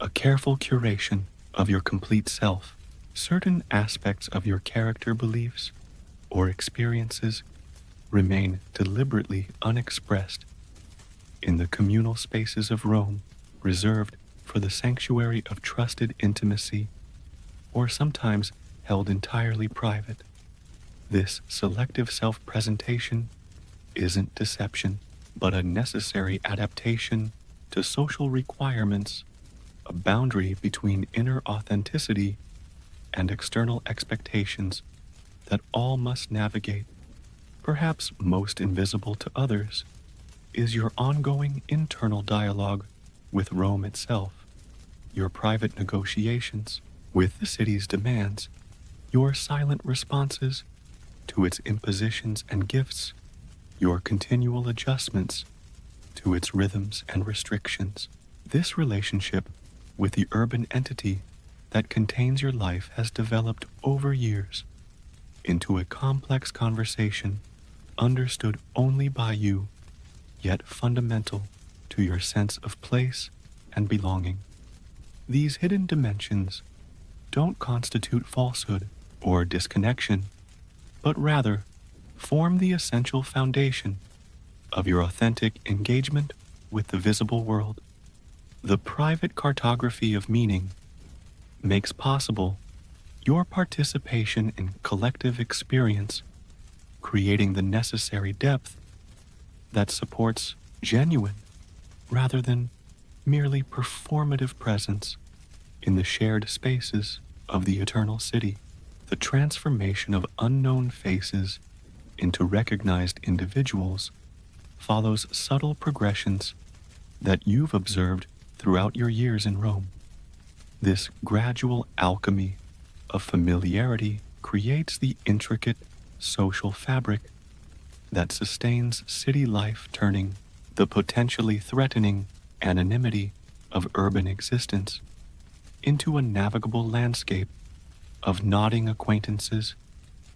a careful curation of your complete self. Certain aspects of your character, beliefs, or experiences remain deliberately unexpressed in the communal spaces of Rome, reserved for the sanctuary of trusted intimacy, or sometimes held entirely private. This selective self-presentation isn't deception, but a necessary adaptation to social requirements, a boundary between inner authenticity and external expectations that all must navigate. Perhaps most invisible to others is your ongoing internal dialogue with Rome itself, your private negotiations with the city's demands, your silent responses to its impositions and gifts, your continual adjustments to its rhythms and restrictions. This relationship with the urban entity that contains your life has developed over years into a complex conversation understood only by you, yet fundamental to your sense of place and belonging. These hidden dimensions don't constitute falsehood or disconnection, but rather form the essential foundation of your authentic engagement with the visible world. The private cartography of meaning makes possible your participation in collective experience, creating the necessary depth that supports genuine rather than merely performative presence in the shared spaces of the eternal city. The transformation of unknown faces into recognized individuals follows subtle progressions that you've observed throughout your years in Rome. This gradual alchemy of familiarity creates the intricate social fabric that sustains city life, turning the potentially threatening anonymity of urban existence into a navigable landscape of nodding acquaintances,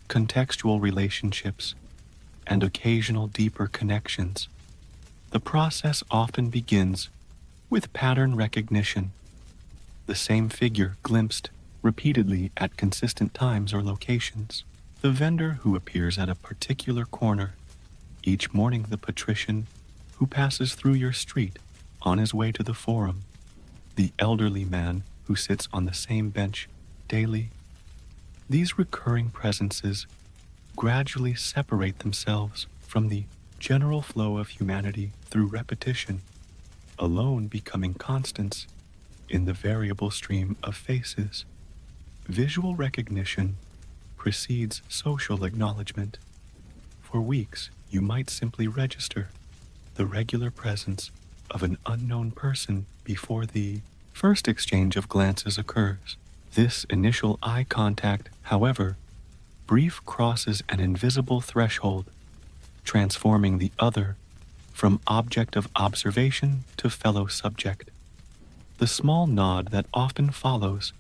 contextual relationships, and occasional deeper connections. The process often begins with pattern recognition, the same figure glimpsed repeatedly at consistent times or locations. The vendor who appears at a particular corner each morning, the patrician who passes through your street on his way to the forum, the elderly man who sits on the same bench daily. These recurring presences gradually separate themselves from the general flow of humanity through repetition, alone becoming constants in the variable stream of faces. Visual recognition precedes social acknowledgement. For weeks, you might simply register the regular presence of an unknown person before the first exchange of glances occurs. This initial eye contact, however, brief crosses an invisible threshold, transforming the other from object of observation to fellow subject. The small nod that often follows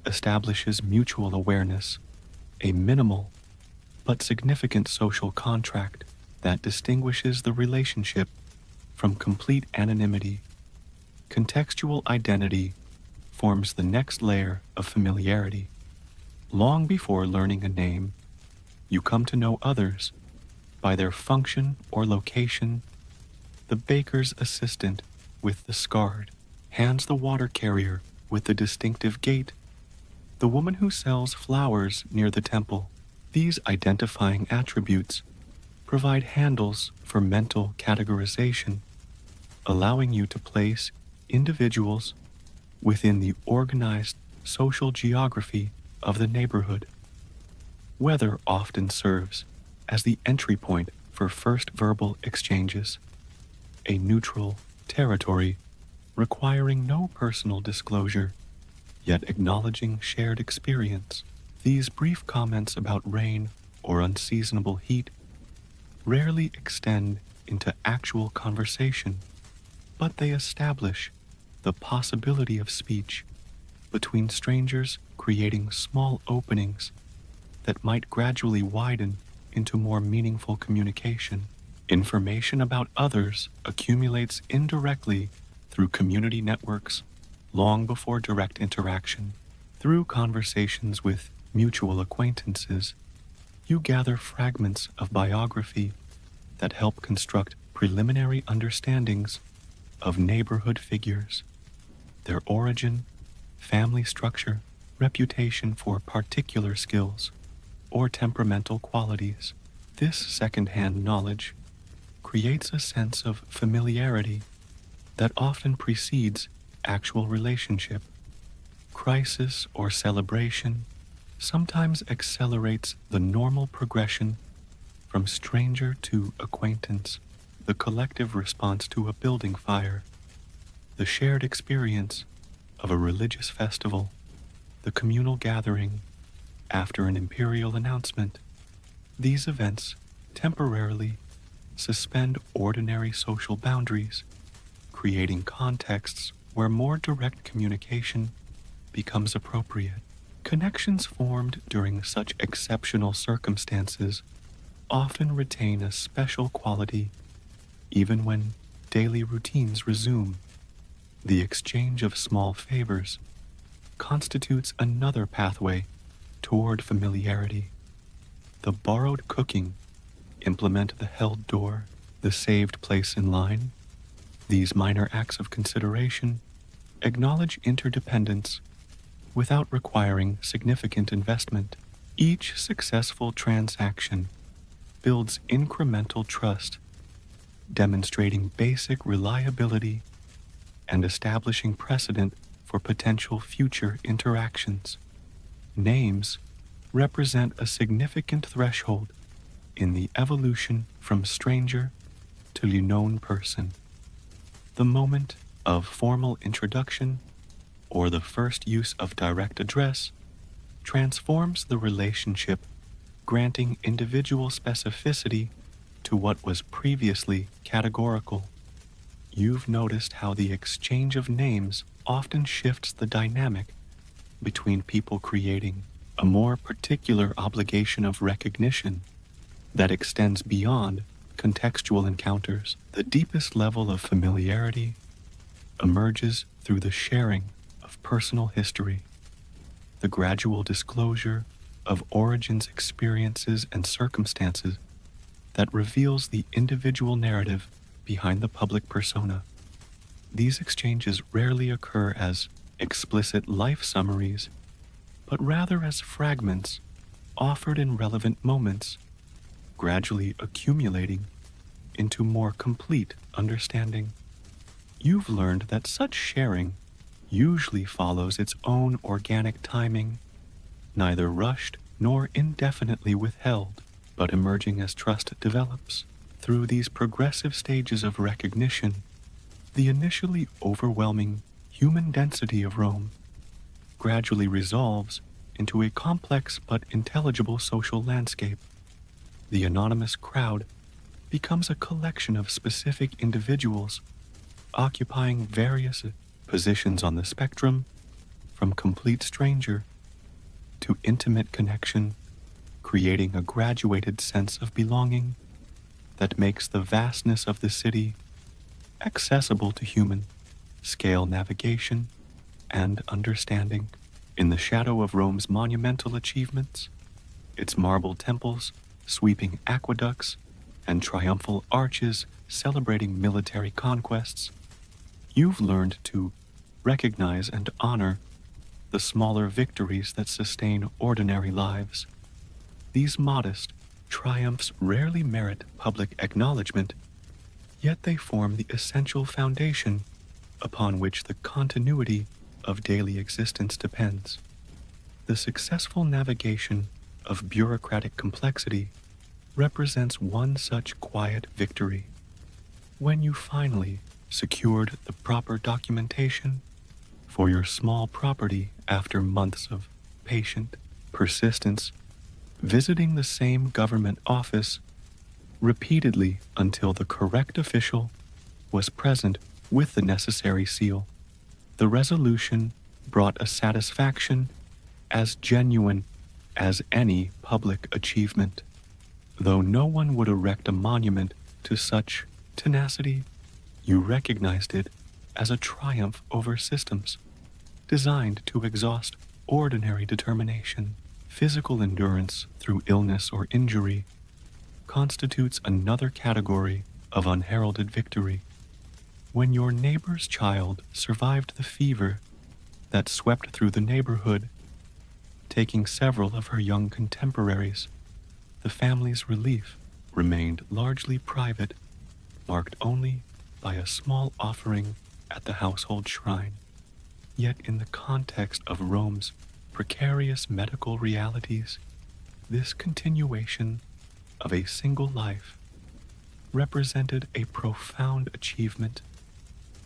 establishes mutual awareness, a minimal but significant social contract that distinguishes the relationship from complete anonymity. Contextual identity forms the next layer of familiarity. Long before learning a name, you come to know others by their function or location. The baker's assistant with the scard hands the water carrier with the distinctive gait, the woman who sells flowers near the temple. These identifying attributes provide handles for mental categorization, allowing you to place individuals within the organized social geography of the neighborhood. Weather often serves as the entry point for first verbal exchanges, a neutral territory requiring no personal disclosure, yet acknowledging shared experience. These brief comments about rain or unseasonable heat rarely extend into actual conversation, but they establish the possibility of speech between strangers, creating small openings that might gradually widen into more meaningful communication. Information about others accumulates indirectly through community networks long before direct interaction. Through conversations with mutual acquaintances, you gather fragments of biography that help construct preliminary understandings of neighborhood figures, their origin, family structure, reputation for particular skills, or temperamental qualities. This second-hand knowledge creates a sense of familiarity that often precedes actual relationship. Crisis or celebration sometimes accelerates the normal progression from stranger to acquaintance. The collective response to a building fire, the shared experience of a religious festival, the communal gathering after an imperial announcement. These events temporarily suspend ordinary social boundaries, creating contexts where more direct communication becomes appropriate. Connections formed during such exceptional circumstances often retain a special quality even when daily routines resume. The exchange of small favors constitutes another pathway toward familiarity. The borrowed cooking implement the held door, the saved place in line. These minor acts of consideration acknowledge interdependence without requiring significant investment. Each successful transaction builds incremental trust, demonstrating basic reliability and establishing precedent for potential future interactions. Names represent a significant threshold in the evolution from stranger to known person. The moment of formal introduction or the first use of direct address transforms the relationship, granting individual specificity to what was previously categorical. You've noticed how the exchange of names often shifts the dynamic between people, creating a more particular obligation of recognition that extends beyond contextual encounters. The deepest level of familiarity emerges through the sharing of personal history, the gradual disclosure of origins, experiences, and circumstances that reveals the individual narrative behind the public persona. These exchanges rarely occur as explicit life summaries, but rather as fragments offered in relevant moments, gradually accumulating into more complete understanding. You've learned that such sharing usually follows its own organic timing, neither rushed nor indefinitely withheld, but emerging as trust develops. Through these progressive stages of recognition, the initially overwhelming human density of Rome gradually resolves into a complex but intelligible social landscape. The anonymous crowd becomes a collection of specific individuals occupying various positions on the spectrum, from complete stranger to intimate connection, creating a graduated sense of belonging that makes the vastness of the city accessible to human scale navigation and understanding. In the shadow of Rome's monumental achievements, its marble temples, sweeping aqueducts, and triumphal arches celebrating military conquests, you've learned to recognize and honor the smaller victories that sustain ordinary lives. These modest triumphs rarely merit public acknowledgement, yet they form the essential foundation upon which the continuity of daily existence depends. The successful navigation of bureaucratic complexity represents one such quiet victory. When you finally secured the proper documentation for your small property after months of patient persistence, visiting the same government office repeatedly until the correct official was present with the necessary seal, the resolution brought a satisfaction as genuine as any public achievement. Though no one would erect a monument to such tenacity, you recognized it as a triumph over systems designed to exhaust ordinary determination. Physical endurance through illness or injury constitutes another category of unheralded victory. When your neighbor's child survived the fever that swept through the neighborhood, taking several of her young contemporaries, the family's relief remained largely private, marked only by a small offering at the household shrine. Yet in the context of Rome's precarious medical realities, this continuation of a single life represented a profound achievement,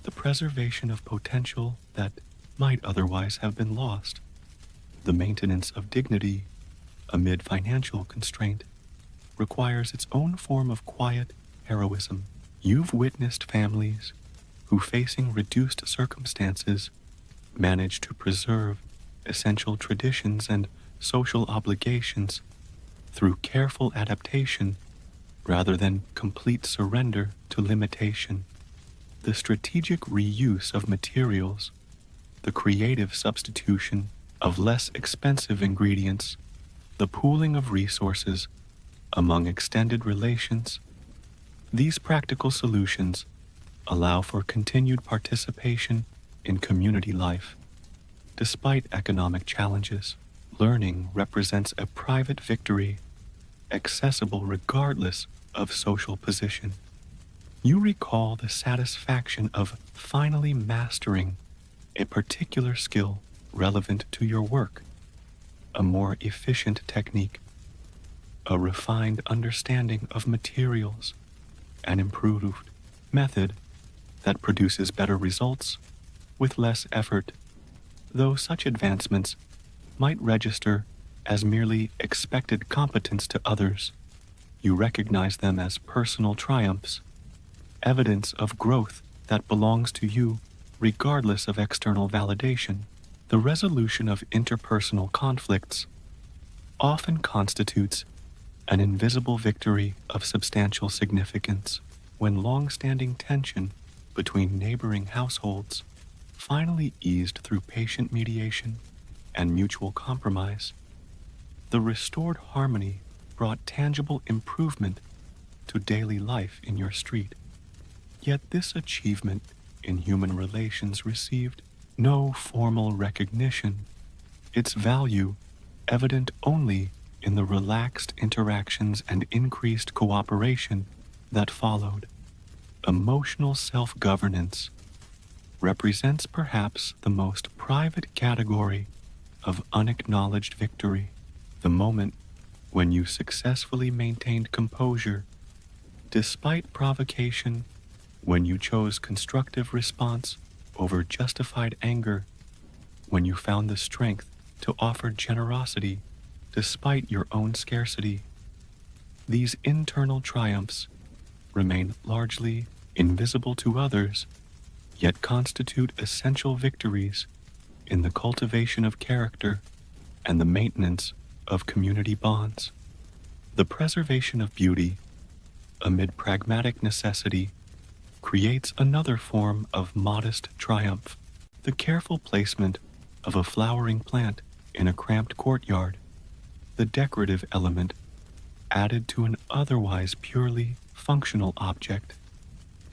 the preservation of potential that might otherwise have been lost, the maintenance of dignity amid financial constraint requires its own form of quiet heroism. You've witnessed families who, facing reduced circumstances, manage to preserve essential traditions and social obligations through careful adaptation rather than complete surrender to limitation. The strategic reuse of materials, the creative substitution of less expensive ingredients, the pooling of resources among extended relations, these practical solutions allow for continued participation in community life. Despite economic challenges, learning represents a private victory, accessible regardless of social position. You recall the satisfaction of finally mastering a particular skill relevant to your work, a more efficient technique, a refined understanding of materials, an improved method that produces better results with less effort. Though such advancements might register as merely expected competence to others, you recognize them as personal triumphs, evidence of growth that belongs to you regardless of external validation. The resolution of interpersonal conflicts often constitutes an invisible victory of substantial significance. When long-standing tension between neighboring households finally eased through patient mediation and mutual compromise, the restored harmony brought tangible improvement to daily life in your street. Yet this achievement in human relations received no formal recognition, its value evident only in the relaxed interactions and increased cooperation that followed. Emotional self-governance represents perhaps the most private category of unacknowledged victory, the moment when you successfully maintained composure despite provocation, when you chose constructive response over justified anger, when you found the strength to offer generosity despite your own scarcity. These internal triumphs remain largely invisible to others, yet constitute essential victories in the cultivation of character and the maintenance of community bonds. The preservation of beauty, amid pragmatic necessity, creates another form of modest triumph. The careful placement of a flowering plant in a cramped courtyard, the decorative element added to an otherwise purely functional object,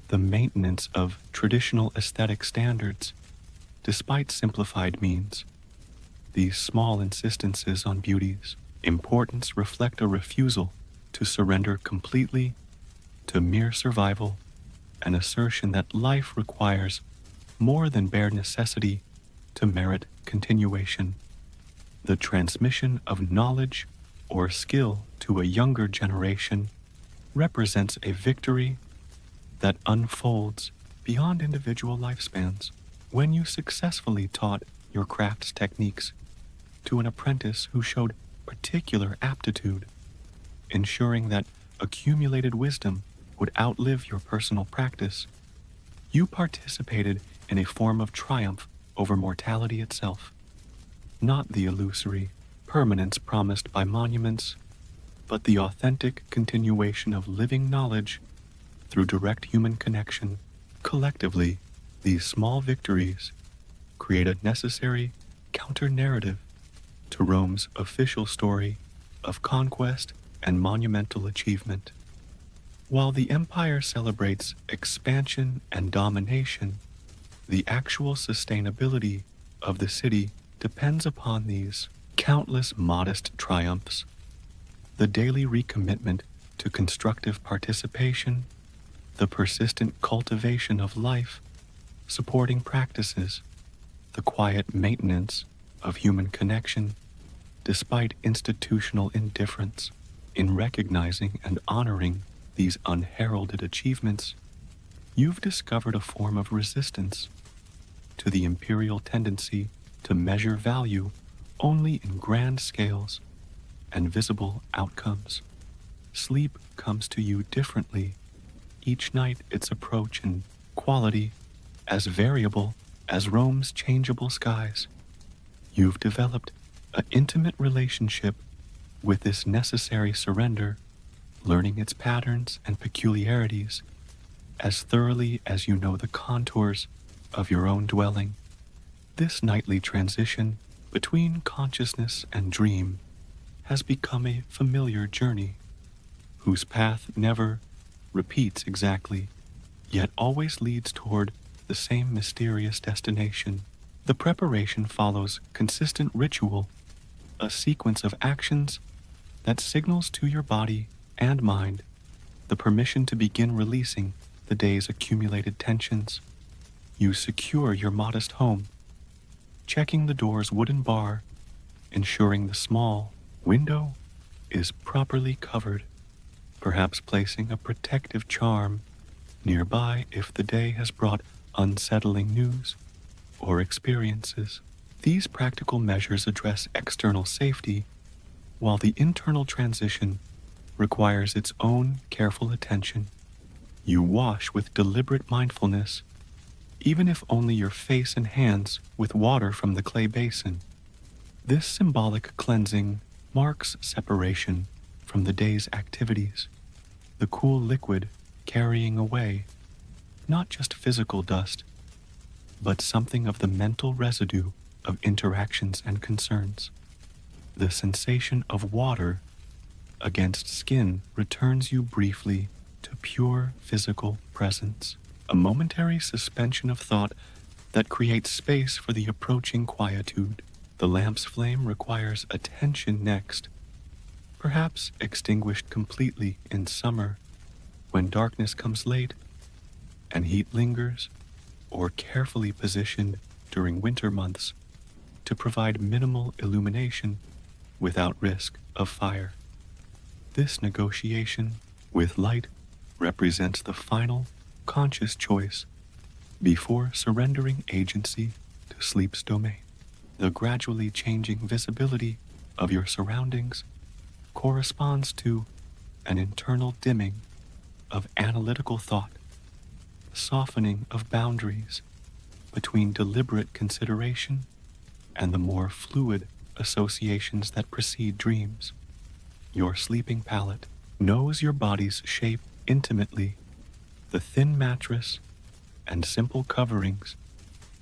the maintenance of traditional aesthetic standards, despite simplified means. These small insistences on beauty's importance reflect a refusal to surrender completely to mere survival, an assertion that life requires more than bare necessity to merit continuation. The transmission of knowledge or skill to a younger generation represents a victory that unfolds beyond individual lifespans. When you successfully taught your craft's techniques to an apprentice who showed particular aptitude, ensuring that accumulated wisdom would outlive your personal practice, you participated in a form of triumph over mortality itself, not the illusory permanence promised by monuments, but the authentic continuation of living knowledge through direct human connection. Collectively, these small victories create a necessary counter-narrative to Rome's official story of conquest and monumental achievement. While the empire celebrates expansion and domination, the actual sustainability of the city depends upon these countless modest triumphs. The daily recommitment to constructive participation, the persistent cultivation of life, supporting practices, the quiet maintenance of human connection, despite institutional indifference. In recognizing and honoring these unheralded achievements, you've discovered a form of resistance to the imperial tendency to measure value only in grand scales and visible outcomes. Sleep comes to you differently, each night its approach and quality as variable as Rome's changeable skies. You've developed an intimate relationship with this necessary surrender, learning its patterns and peculiarities as thoroughly as you know the contours of your own dwelling. This nightly transition between consciousness and dream has become a familiar journey, whose path never repeats exactly, yet always leads toward the same mysterious destination. The preparation follows consistent ritual, a sequence of actions that signals to your body and mind the permission to begin releasing the day's accumulated tensions. You secure your modest home, checking the door's wooden bar, ensuring the small window is properly covered, perhaps placing a protective charm nearby if the day has brought unsettling news or experiences. These practical measures address external safety, while the internal transition requires its own careful attention. You wash with deliberate mindfulness, even if only your face and hands with water from the clay basin. This symbolic cleansing marks separation from the day's activities, the cool liquid carrying away not just physical dust, but something of the mental residue of interactions and concerns. The sensation of water against skin returns you briefly to pure physical presence, a momentary suspension of thought that creates space for the approaching quietude. The lamp's flame requires attention next, perhaps extinguished completely in summer when darkness comes late and heat lingers, or carefully positioned during winter months to provide minimal illumination without risk of fire. This negotiation with light represents the final, conscious choice before surrendering agency to sleep's domain. The gradually changing visibility of your surroundings corresponds to an internal dimming of analytical thought, softening of boundaries between deliberate consideration and the more fluid associations that precede dreams. Your sleeping palate knows your body's shape intimately, the thin mattress and simple coverings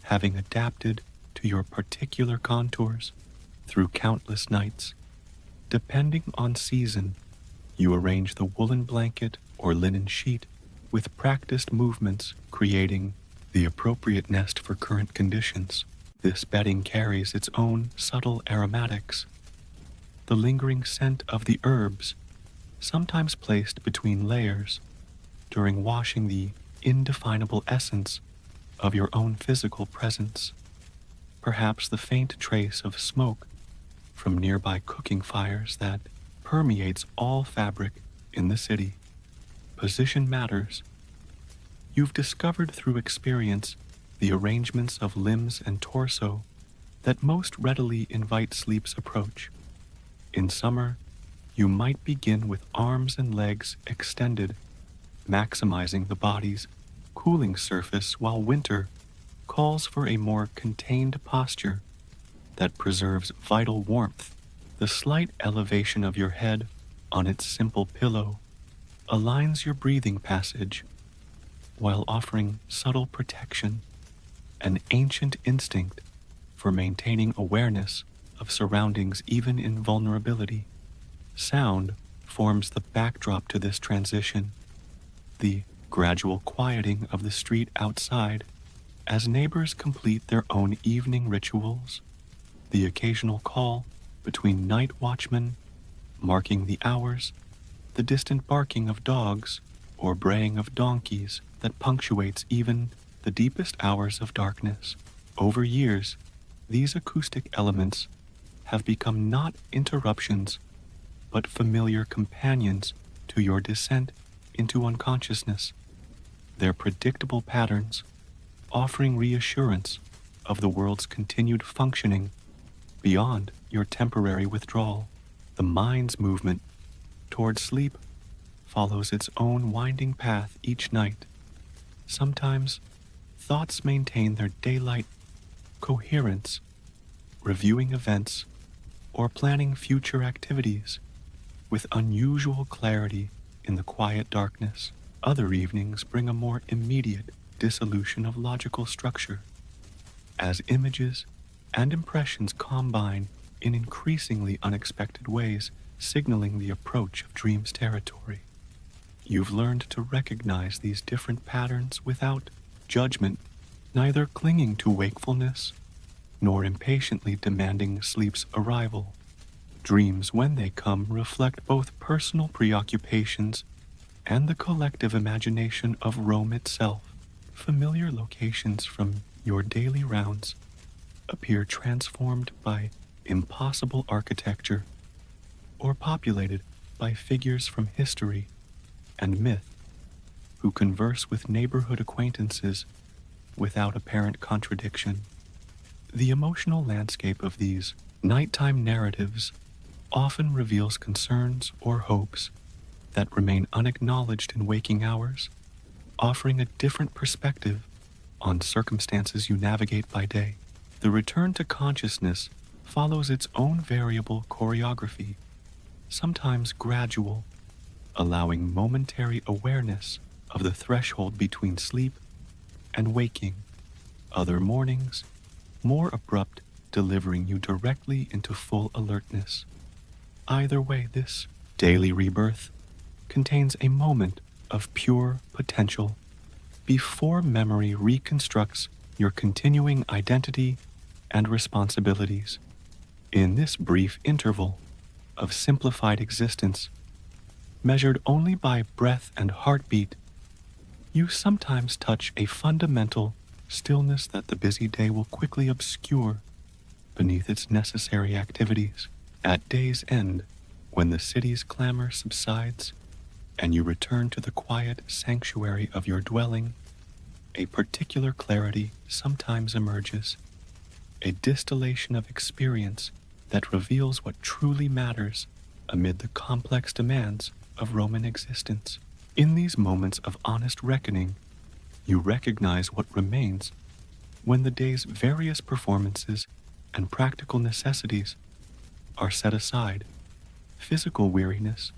having adapted to your particular contours through countless nights. Depending on season, you arrange the woolen blanket or linen sheet with practiced movements creating the appropriate nest for current conditions. This bedding carries its own subtle aromatics, the lingering scent of the herbs, sometimes placed between layers during washing the indefinable essence of your own physical presence, perhaps the faint trace of smoke from nearby cooking fires that permeates all fabric in the city. Position matters. You've discovered through experience the arrangements of limbs and torso that most readily invite sleep's approach. In summer, you might begin with arms and legs extended, maximizing the body's cooling surface, while winter calls for a more contained posture that preserves vital warmth. The slight elevation of your head on its simple pillow aligns your breathing passage while offering subtle protection, an ancient instinct for maintaining awareness of surroundings even in vulnerability. Sound forms the backdrop to this transition, the gradual quieting of the street outside as neighbors complete their own evening rituals, the occasional call between night watchmen marking the hours, the distant barking of dogs or braying of donkeys that punctuates even the deepest hours of darkness. Over years, these acoustic elements have become not interruptions, but familiar companions to your descent into unconsciousness, their predictable patterns offering reassurance of the world's continued functioning beyond your temporary withdrawal. The mind's movement toward sleep follows its own winding path each night. Sometimes, thoughts maintain their daylight coherence, reviewing events or planning future activities with unusual clarity in the quiet darkness. Other evenings bring a more immediate dissolution of logical structure, as images and impressions combine in increasingly unexpected ways, signaling the approach of dreams territory. You've learned to recognize these different patterns without judgment, neither clinging to wakefulness nor impatiently demanding sleep's arrival. Dreams, when they come, reflect both personal preoccupations and the collective imagination of Rome itself. Familiar locations from your daily rounds appear transformed by impossible architecture or populated by figures from history and myth who converse with neighborhood acquaintances without apparent contradiction. The emotional landscape of these nighttime narratives often reveals concerns or hopes that remain unacknowledged in waking hours, offering a different perspective on circumstances you navigate by day. The return to consciousness follows its own variable choreography, sometimes gradual, allowing momentary awareness of the threshold between sleep and waking. Other mornings, more abrupt, delivering you directly into full alertness. Either way, this daily rebirth contains a moment of pure potential before memory reconstructs your continuing identity and responsibilities. In this brief interval of simplified existence, measured only by breath and heartbeat, you sometimes touch a fundamental stillness that the busy day will quickly obscure beneath its necessary activities. At day's end, when the city's clamor subsides and you return to the quiet sanctuary of your dwelling, a particular clarity sometimes emerges, a distillation of experience that reveals what truly matters amid the complex demands of Roman existence. In these moments of honest reckoning, you recognize what remains when the day's various performances and practical necessities are set aside. Physical weariness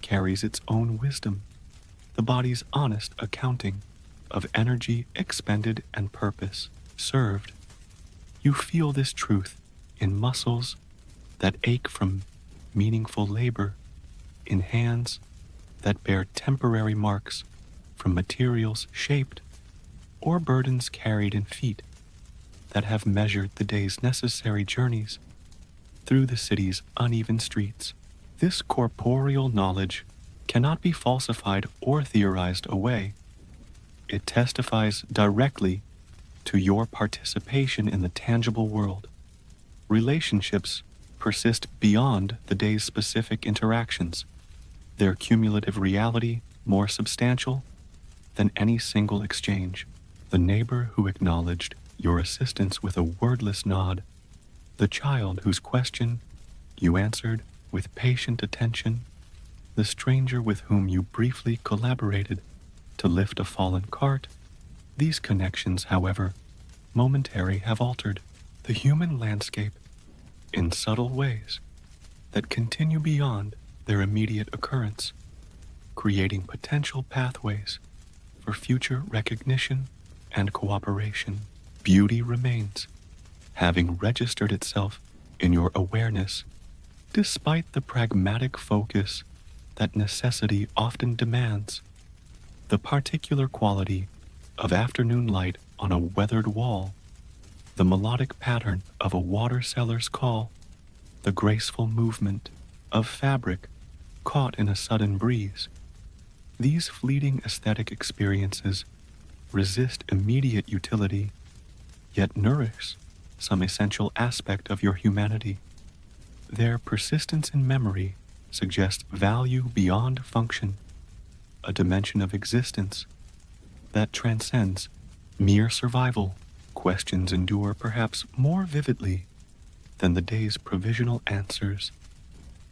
carries its own wisdom, the body's honest accounting of energy expended and purpose served. You feel this truth in muscles that ache from meaningful labor, in hands that bear temporary marks from materials shaped, or burdens carried in feet that have measured the day's necessary journeys through the city's uneven streets. This corporeal knowledge cannot be falsified or theorized away. It testifies directly to your participation in the tangible world. Relationships persist beyond the day's specific interactions, their cumulative reality more substantial than any single exchange. The neighbor who acknowledged your assistance with a wordless nod, the child whose question you answered with patient attention, the stranger with whom you briefly collaborated to lift a fallen cart. These connections, however momentary, have altered the human landscape in subtle ways that continue beyond their immediate occurrence, creating potential pathways for future recognition and cooperation. Beauty remains, having registered itself in your awareness, despite the pragmatic focus that necessity often demands. The particular quality of afternoon light on a weathered wall, the melodic pattern of a water seller's call, the graceful movement of fabric caught in a sudden breeze. These fleeting aesthetic experiences resist immediate utility, yet nourish some essential aspect of your humanity. Their persistence in memory suggests value beyond function, a dimension of existence that transcends mere survival. Questions endure perhaps more vividly than the day's provisional answers.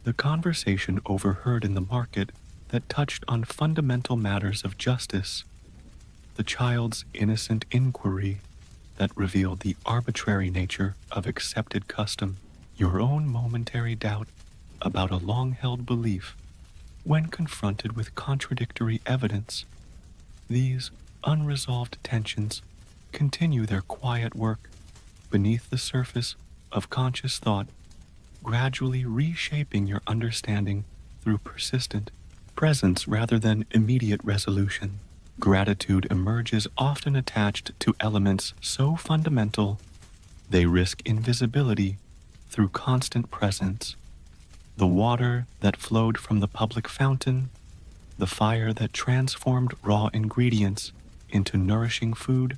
The conversation overheard in the market that touched on fundamental matters of justice, the child's innocent inquiry that revealed the arbitrary nature of accepted custom, your own momentary doubt about a long-held belief when confronted with contradictory evidence. These unresolved tensions continue their quiet work beneath the surface of conscious thought, gradually reshaping your understanding through persistent presence rather than immediate resolution. Gratitude emerges often attached to elements so fundamental they risk invisibility through constant presence. The water that flowed from the public fountain, the fire that transformed raw ingredients into nourishing food,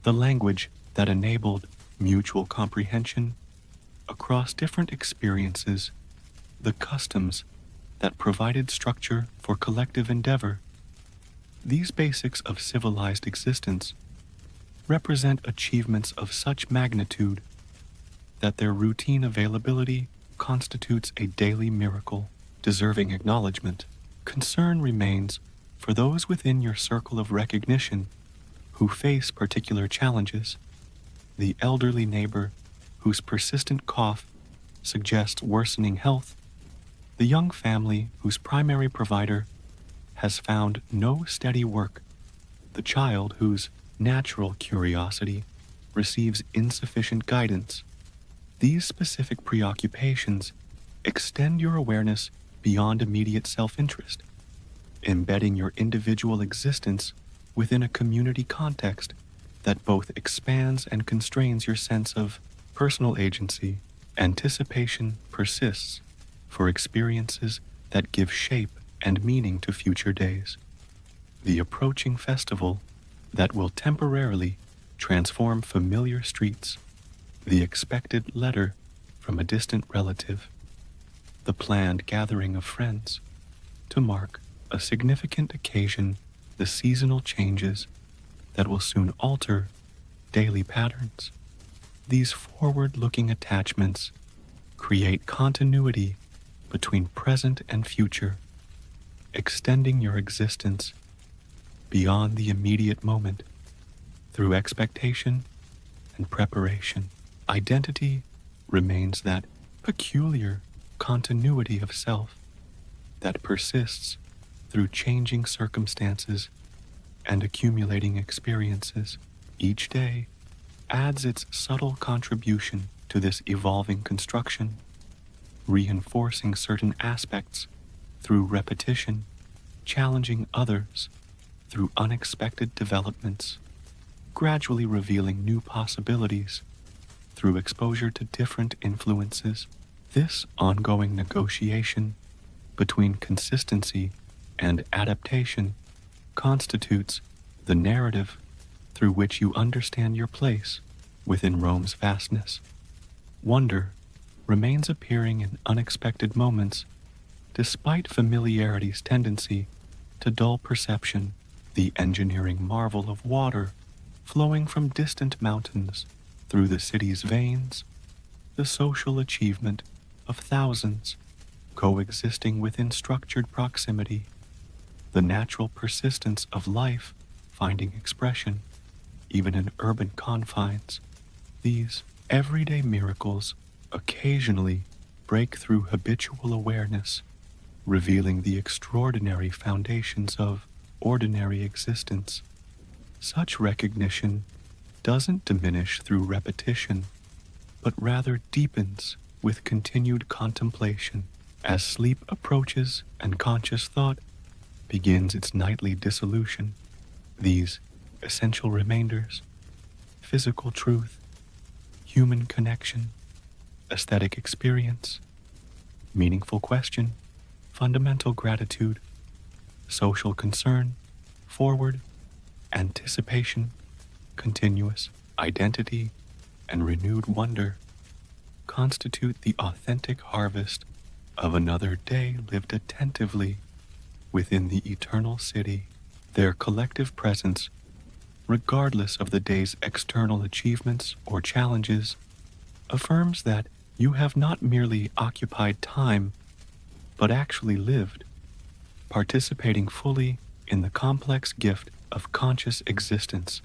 the language that enabled mutual comprehension across different experiences, the customs that provided structure for collective endeavor. These basics of civilized existence represent achievements of such magnitude that their routine availability constitutes a daily miracle, deserving acknowledgement. Concern remains for those within your circle of recognition who face particular challenges. The elderly neighbor whose persistent cough suggests worsening health, the young family whose primary provider has found no steady work, the child whose natural curiosity receives insufficient guidance. These specific preoccupations extend your awareness beyond immediate self-interest, embedding your individual existence within a community context that both expands and constrains your sense of personal agency. Anticipation persists for experiences that give shape and meaning to future days. The approaching festival that will temporarily transform familiar streets, the expected letter from a distant relative, the planned gathering of friends to mark a significant occasion, the seasonal changes that will soon alter daily patterns. These forward-looking attachments create continuity between present and future, extending your existence beyond the immediate moment through expectation and preparation. Identity remains that peculiar continuity of self that persists through changing circumstances and accumulating experiences. Each day adds its subtle contribution to this evolving construction, reinforcing certain aspects through repetition, challenging others through unexpected developments, gradually revealing new possibilities through exposure to different influences. This ongoing negotiation between consistency and adaptation constitutes the narrative through which you understand your place within Rome's vastness. Wonder remains appearing in unexpected moments, despite familiarity's tendency to dull perception. The engineering marvel of water flowing from distant mountains through the city's veins, the social achievement of thousands coexisting within structured proximity, the natural persistence of life finding expression even in urban confines. These everyday miracles occasionally break through habitual awareness, revealing the extraordinary foundations of ordinary existence. Such recognition doesn't diminish through repetition, but rather deepens with continued contemplation. As sleep approaches and conscious thought begins its nightly dissolution, these essential remainders, physical truth, human connection, aesthetic experience, meaningful question, fundamental gratitude, social concern, forward, anticipation, continuous identity, and renewed wonder constitute the authentic harvest of another day lived attentively within the eternal city. Their collective presence, regardless of the day's external achievements or challenges, affirms that you have not merely occupied time, but actually lived, participating fully in the complex gift of conscious existence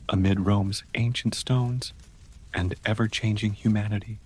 amid Rome's ancient stones and ever-changing humanity.